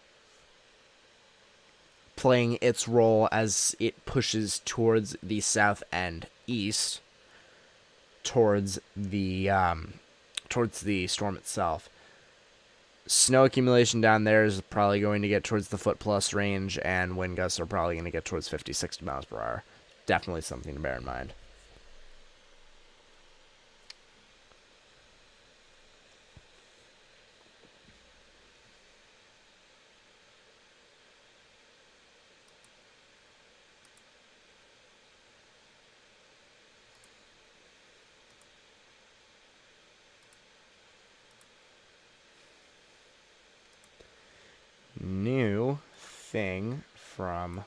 playing its role as it pushes towards the south and east, towards the storm itself. Snow accumulation down there is probably going to get towards the foot-plus range, and wind gusts are probably going to get towards 50, 60 miles per hour. Definitely something to bear in mind. New thing from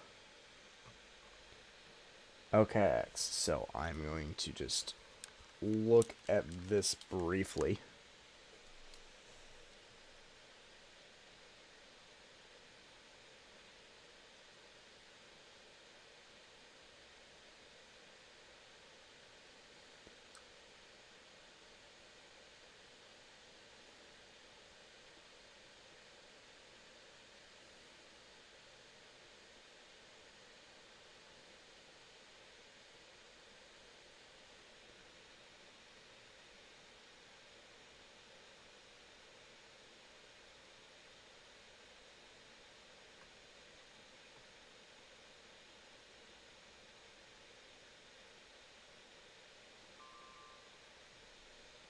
OKX. So I'm going to just look at this briefly.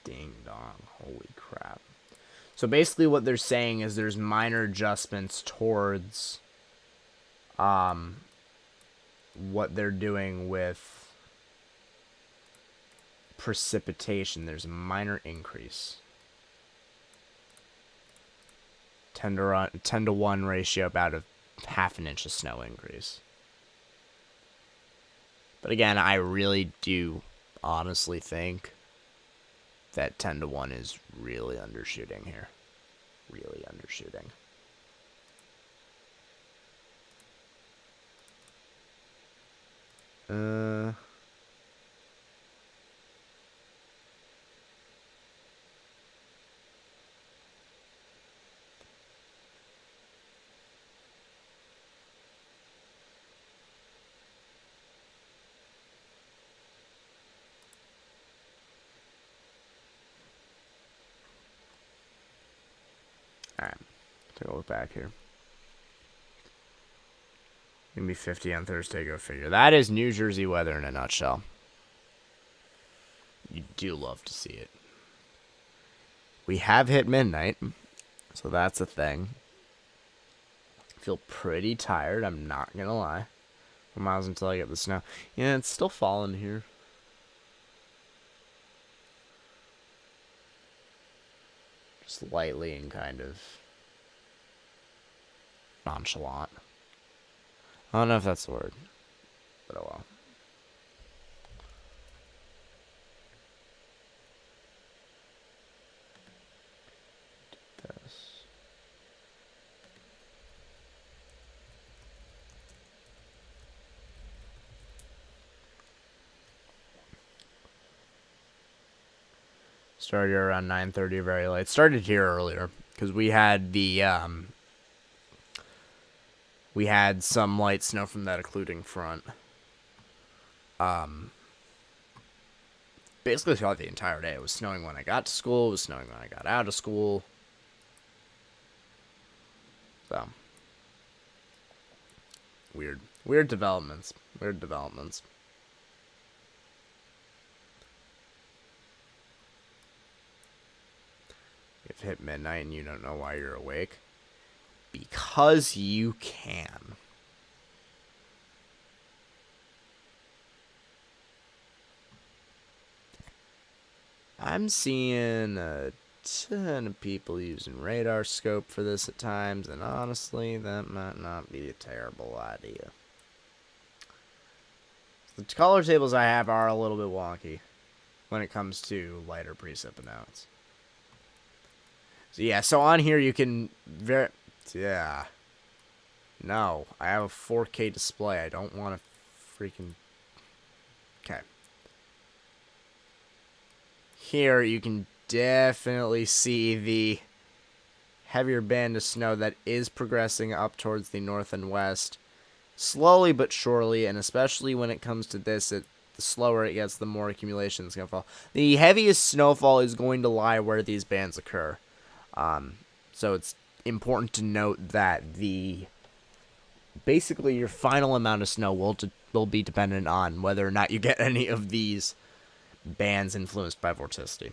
Ding dong. Holy crap. So basically what they're saying is there's minor adjustments towards what they're doing with precipitation. There's a minor increase. 10 to 1 ratio, about a half an inch of snow increase. But again, I really do honestly think that 10 to 1 is really undershooting here. Really undershooting. Alright, take a look back here. Gonna be 50 on Thursday, go figure. That is New Jersey weather in a nutshell. You do love to see it. We have hit midnight, so that's a thing. I feel pretty tired, I'm not gonna lie. 4 miles until I get the snow. Yeah, it's still falling here. Just lightly and kind of nonchalant. I don't know if that's the word, but oh well. This. Started around 9:30, very late. Started here earlier because we had the we had some light snow from that occluding front. Basically throughout the entire day. It was snowing when I got to school. It was snowing when I got out of school. So weird developments. Weird developments. You've hit midnight and you don't know why you're awake. Because you can. I'm seeing a ton of people using radar scope for this at times, and honestly, that might not be a terrible idea. The color tables I have are a little bit wonky when it comes to lighter precip amounts. So yeah, so on here you can yeah. No, I have a 4K display. I don't want to freaking... Okay. Here you can definitely see the heavier band of snow that is progressing up towards the north and west. Slowly but surely, and especially when it comes to this, the slower it gets, the more accumulation is going to fall. The heaviest snowfall is going to lie where these bands occur. So it's important to note that basically your final amount of snow will be dependent on whether or not you get any of these bands influenced by vorticity.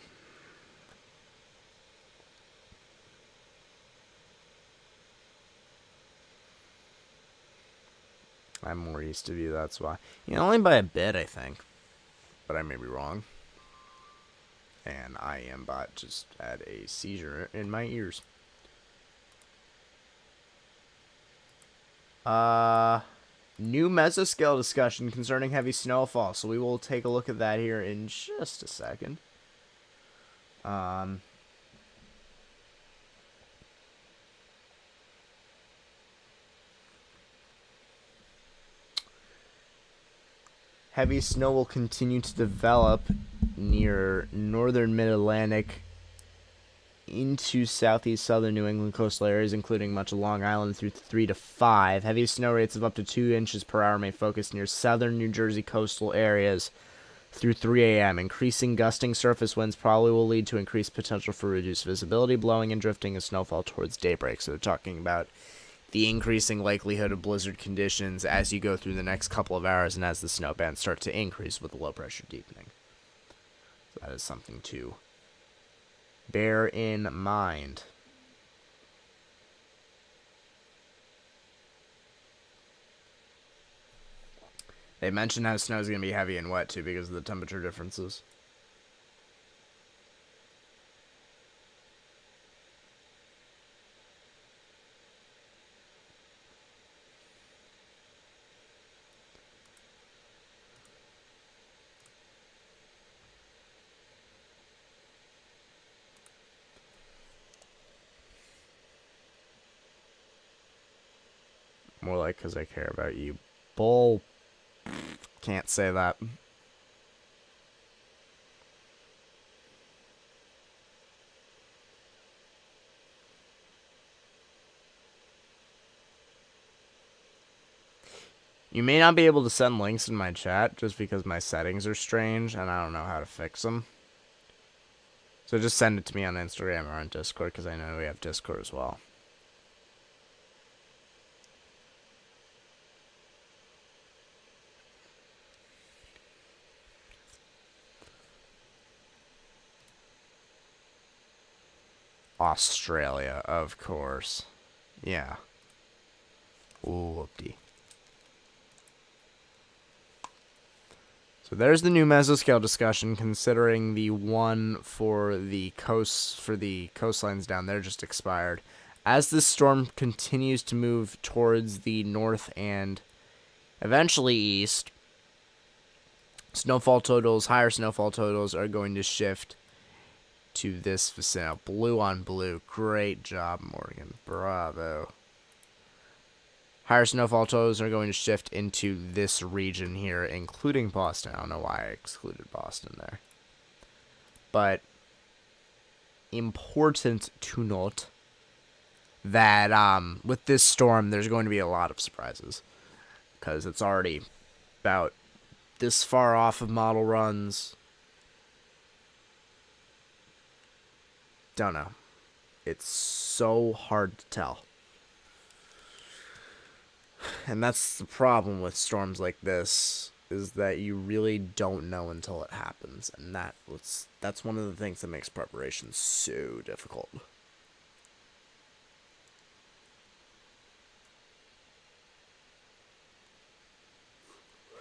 I'm more used to you, that's why. Only by a bit, I think. But I may be wrong. And I am about to just had a seizure in my ears. New mesoscale discussion concerning heavy snowfall. So we will take a look at that here in just a second. Heavy snow will continue to develop near northern mid-Atlantic into southeast southern New England coastal areas, including much of Long Island through 3 to 5. Heavy snow rates of up to 2 inches per hour may focus near southern New Jersey coastal areas through 3 a.m. Increasing gusting surface winds probably will lead to increased potential for reduced visibility, blowing and drifting of snowfall towards daybreak. So they're talking about the increasing likelihood of blizzard conditions as you go through the next couple of hours and as the snow bands start to increase with the low pressure deepening. So that is something to bear in mind. They mentioned how snow is going to be heavy and wet too because of the temperature differences. More like because I care about you. Bull. Can't say that. You may not be able to send links in my chat just because my settings are strange and I don't know how to fix them. So just send it to me on Instagram or on Discord, because I know we have Discord as well. Australia, of course. Yeah. Ooh, whoopty. So there's the new mesoscale discussion, considering the one for the coastlines down there just expired. As this storm continues to move towards the north and eventually east, higher snowfall totals are going to shift to this vicinity. Blue on blue. Great job, Morgan. Bravo. Higher snowfall totals are going to shift into this region here, including Boston. I don't know why I excluded Boston there. But important to note that with this storm, there's going to be a lot of surprises. Because it's already about this far off of model runs. Don't know. It's so hard to tell. And that's the problem with storms like this, is that you really don't know until it happens. And that's one of the things that makes preparation so difficult.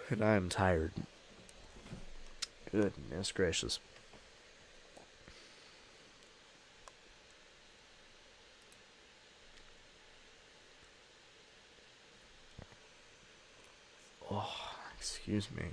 And I am tired. Goodness gracious. Oh, excuse me.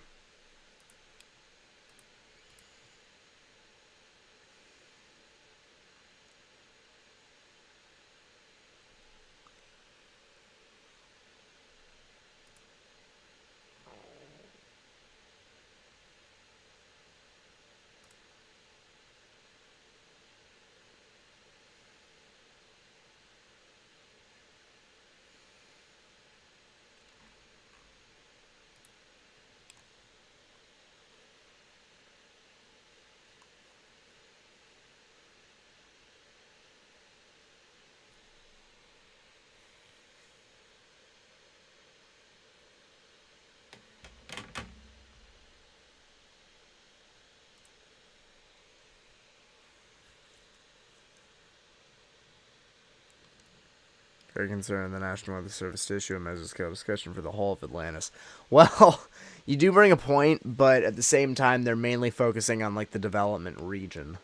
Very concerned the National Weather Service to issue a mesoscale discussion for the whole of Atlantis. Well, you do bring a point, but at the same time, they're mainly focusing on like the development region,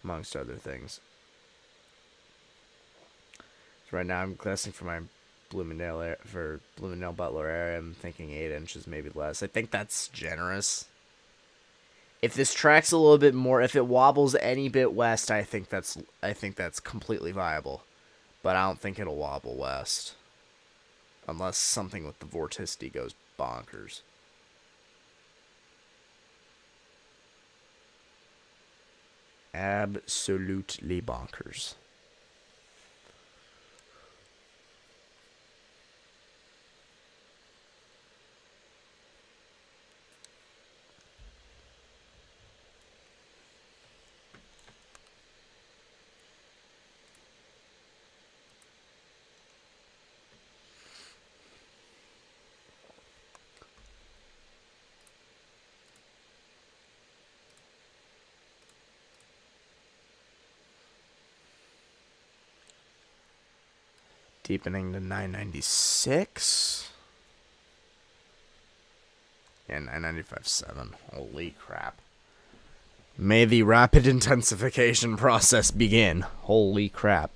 amongst other things. So right now, I'm testing for my Bloomingdale Butler area. I'm thinking 8 inches, maybe less. I think that's generous. If this tracks a little bit more, if it wobbles any bit west, I think that's completely viable. But I don't think it'll wobble west. Unless something with the vorticity goes bonkers. Absolutely bonkers. Deepening to 996. Yeah, 995.7. Holy crap. May the rapid intensification process begin. Holy crap.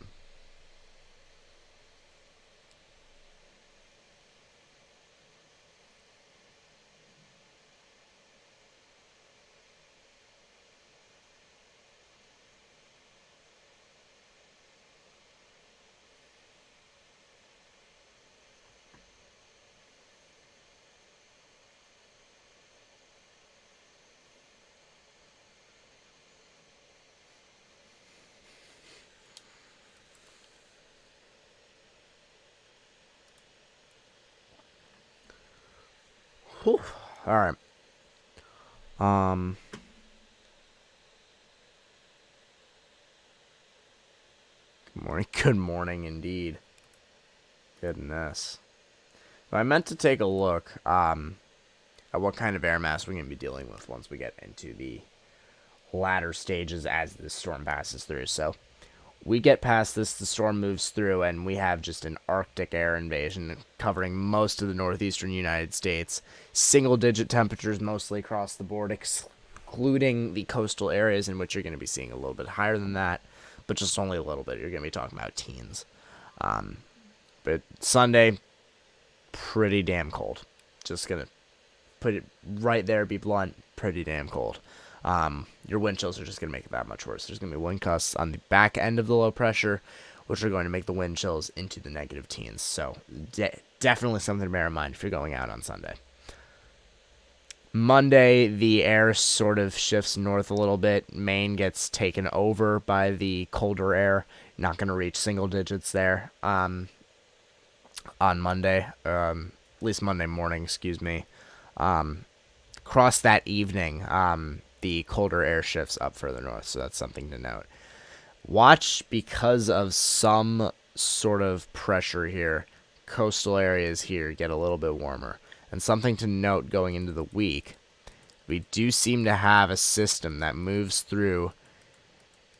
Whew. All right. Good morning. Good morning, indeed. Goodness. So I meant to take a look at what kind of air mass we're going to be dealing with once we get into the latter stages as the storm passes through. So we get past this, the storm moves through, and we have just an Arctic air invasion covering most of the northeastern United States. Single-digit temperatures mostly across the board, excluding the coastal areas in which you're going to be seeing a little bit higher than that, but just only a little bit. You're going to be talking about teens. But Sunday, pretty damn cold. Just going to put it right there, be blunt, pretty damn cold. Your wind chills are just going to make it that much worse. There's going to be wind gusts on the back end of the low pressure, which are going to make the wind chills into the negative teens. So definitely something to bear in mind if you're going out on Sunday. Monday, the air sort of shifts north a little bit. Maine gets taken over by the colder air. Not going to reach single digits there on Monday, at least Monday morning, excuse me. Across that evening, the colder air shifts up further north, so that's something to note. Watch, because of some sort of pressure here, coastal areas here get a little bit warmer. And something to note going into the week, we do seem to have a system that moves through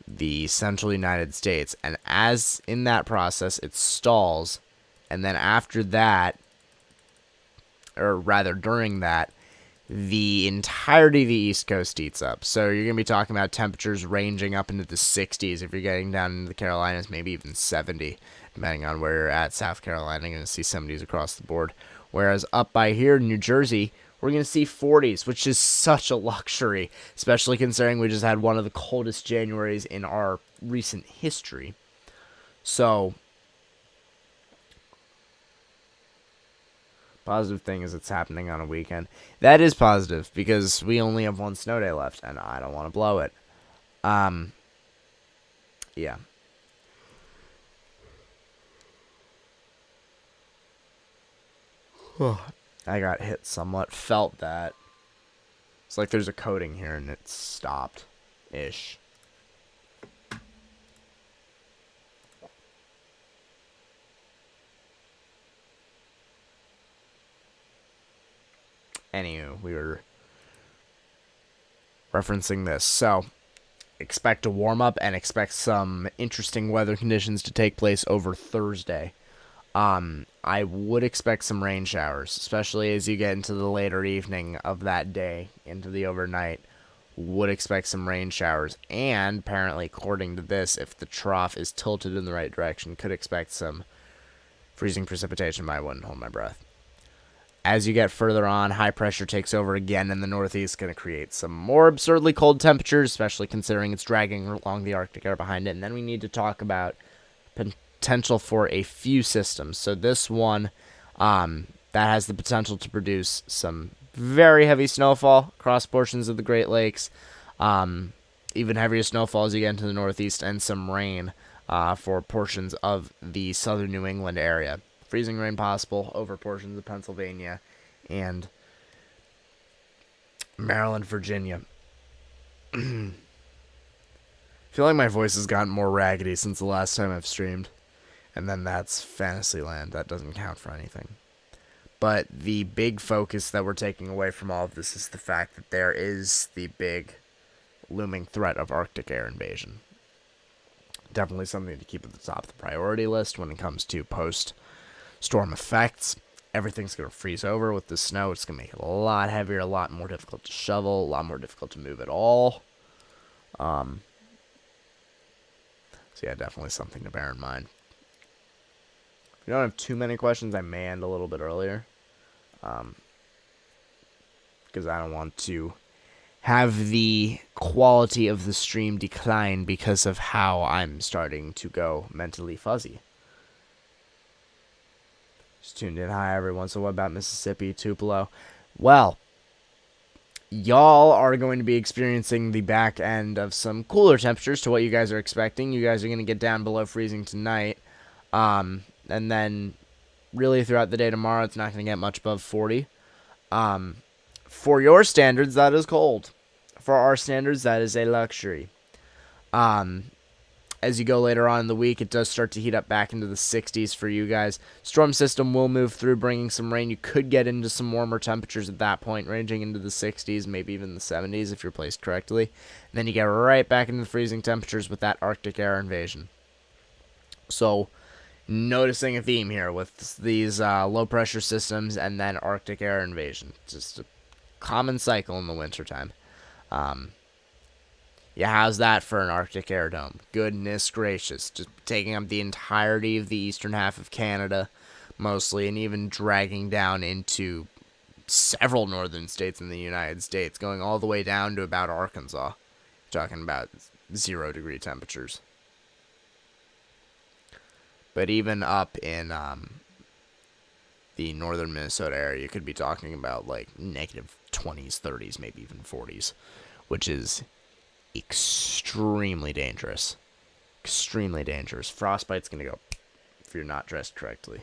the central United States, and as in that process, it stalls, and then after that, or rather during that, the entirety of the East Coast heats up. So you're going to be talking about temperatures ranging up into the 60s if you're getting down into the Carolinas, maybe even 70, depending on where you're at. South Carolina, you're going to see 70s across the board. Whereas up by here in New Jersey, we're going to see 40s, which is such a luxury, especially considering we just had one of the coldest Januaries in our recent history. So, positive thing is it's happening on a weekend. That is positive, because we only have one snow day left, and I don't want to blow it. Yeah. I got hit somewhat. Felt that. It's like there's a coating here and it stopped. Ish. Anywho, we were referencing this. So, expect a warm up and expect some interesting weather conditions to take place over Thursday. I would expect some rain showers, especially as you get into the later evening of that day, into the overnight. Would expect some rain showers, and apparently, according to this, if the trough is tilted in the right direction, could expect some freezing precipitation, but I wouldn't hold my breath. As you get further on, high pressure takes over again in the northeast, going to create some more absurdly cold temperatures, especially considering it's dragging along the Arctic air behind it. And then we need to talk about potential for a few systems. So this one, that has the potential to produce some very heavy snowfall across portions of the Great Lakes, even heavier snowfall as you get into the northeast, and some rain for portions of the southern New England area. Freezing rain possible over portions of Pennsylvania and Maryland, Virginia. I feel like my voice has gotten more raggedy since the last time I've streamed. And then that's Fantasyland. That doesn't count for anything. But the big focus that we're taking away from all of this is the fact that there is the big looming threat of Arctic air invasion. Definitely something to keep at the top of the priority list when it comes to post-storm effects. Everything's going to freeze over with the snow. It's going to make it a lot heavier, a lot more difficult to shovel, a lot more difficult to move at all. So yeah, definitely something to bear in mind. If you don't have too many questions, I may end a little bit earlier. Because I don't want to have the quality of the stream decline because of how I'm starting to go mentally fuzzy. Just tuned in. Hi, everyone. So what about Mississippi, Tupelo? Well, y'all are going to be experiencing the back end of some cooler temperatures to what you guys are expecting. You guys are going to get down below freezing tonight. And then really throughout the day tomorrow, it's not going to get much above 40. For your standards, that is cold. For our standards, that is a luxury. as you go later on in the week, it does start to heat up back into the 60s for you guys. Storm system will move through, bringing some rain. You could get into some warmer temperatures at that point, ranging into the 60s, maybe even the 70s if you're placed correctly. And then you get right back into the freezing temperatures with that Arctic air invasion. So, noticing a theme here with these low-pressure systems and then Arctic air invasion. Just a common cycle in the wintertime. Yeah, how's that for an Arctic air dome? Goodness gracious. Just taking up the entirety of the eastern half of Canada, mostly, and even dragging down into several northern states in the United States, going all the way down to about Arkansas. Talking about 0-degree temperatures. But even up in the northern Minnesota area, you could be talking about like negative 20s, 30s, maybe even 40s, which is extremely dangerous. Extremely dangerous. Frostbite's going to go if you're not dressed correctly.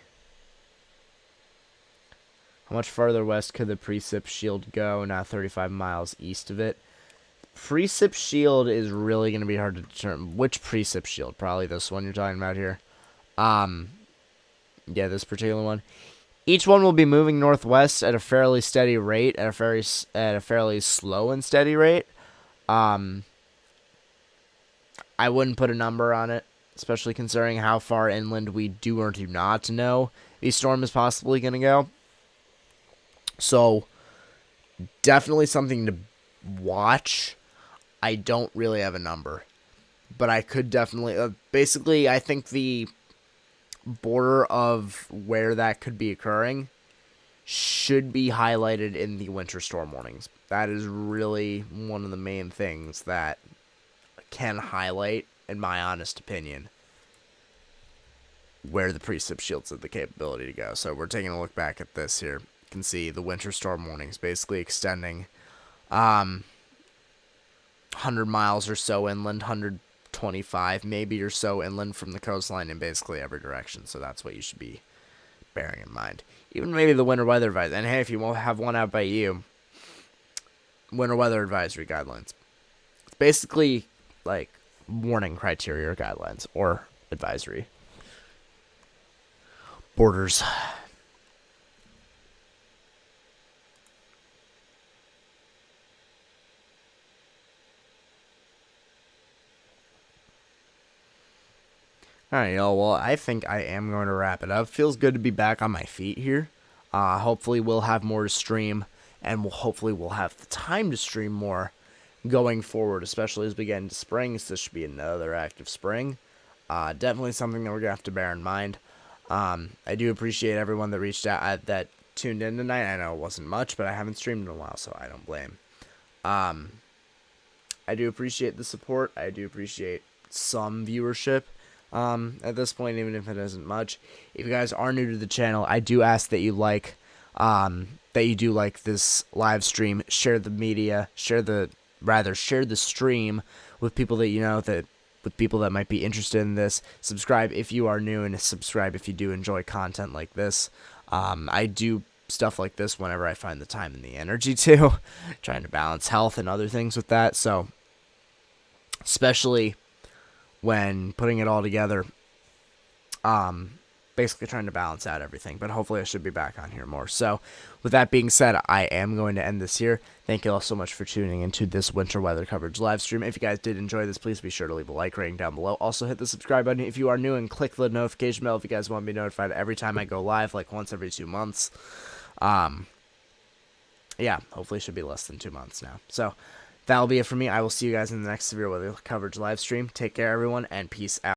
How much farther west could the precip shield go? Now 35 miles east of it. Precip shield is really going to be hard to determine. Which precip shield? Probably this one you're talking about here. Yeah, this particular one. Each one will be moving northwest at a fairly steady rate, at a fairly slow and steady rate. I wouldn't put a number on it, especially considering how far inland we do or do not know the storm is possibly going to go. So, definitely something to watch. I don't really have a number, but I could definitely... basically, I think the border of where that could be occurring should be highlighted in the winter storm warnings. That is really one of the main things that can highlight, in my honest opinion, where the precip shields have the capability to go. So we're taking a look back at this here. You can see the winter storm warnings basically extending 100 miles or so inland, 125 maybe or so inland from the coastline in basically every direction. So that's what you should be bearing in mind. Even maybe the winter weather advisory. And hey, if you won't have one out by you, winter weather advisory guidelines. It's basically like warning criteria or guidelines or advisory. Borders. Alright, y'all. Well, I think I am going to wrap it up. Feels good to be back on my feet here. Hopefully we'll have more to stream, and hopefully we'll have the time to stream more going forward, especially as we get into spring. So this should be another active spring. Definitely something that we're going to have to bear in mind. I do appreciate everyone that reached out, that tuned in tonight. I know it wasn't much, but I haven't streamed in a while, so I don't blame. I do appreciate the support. I do appreciate some viewership. At this point, even if it isn't much. If you guys are new to the channel, I do ask that you do like this live stream, share the media, share the stream with people that you know, with people that might be interested in this. Subscribe if you are new, and subscribe if you do enjoy content like this. I do stuff like this whenever I find the time and the energy to, trying to balance health and other things with that. So, especially when putting it all together, basically trying to balance out everything, but hopefully I should be back on here more. So with that being said, I am going to end this here. Thank you all so much for tuning into this winter weather coverage live stream. If you guys did enjoy this, please be sure to leave a like rating down below. Also hit the subscribe button if you are new, and click the notification bell if you guys want to be notified every time I go live, like once every 2 months. Yeah, hopefully it should be less than 2 months now. So that'll be it for me. I will see you guys in the next severe weather coverage live stream. Take care, everyone, and peace out.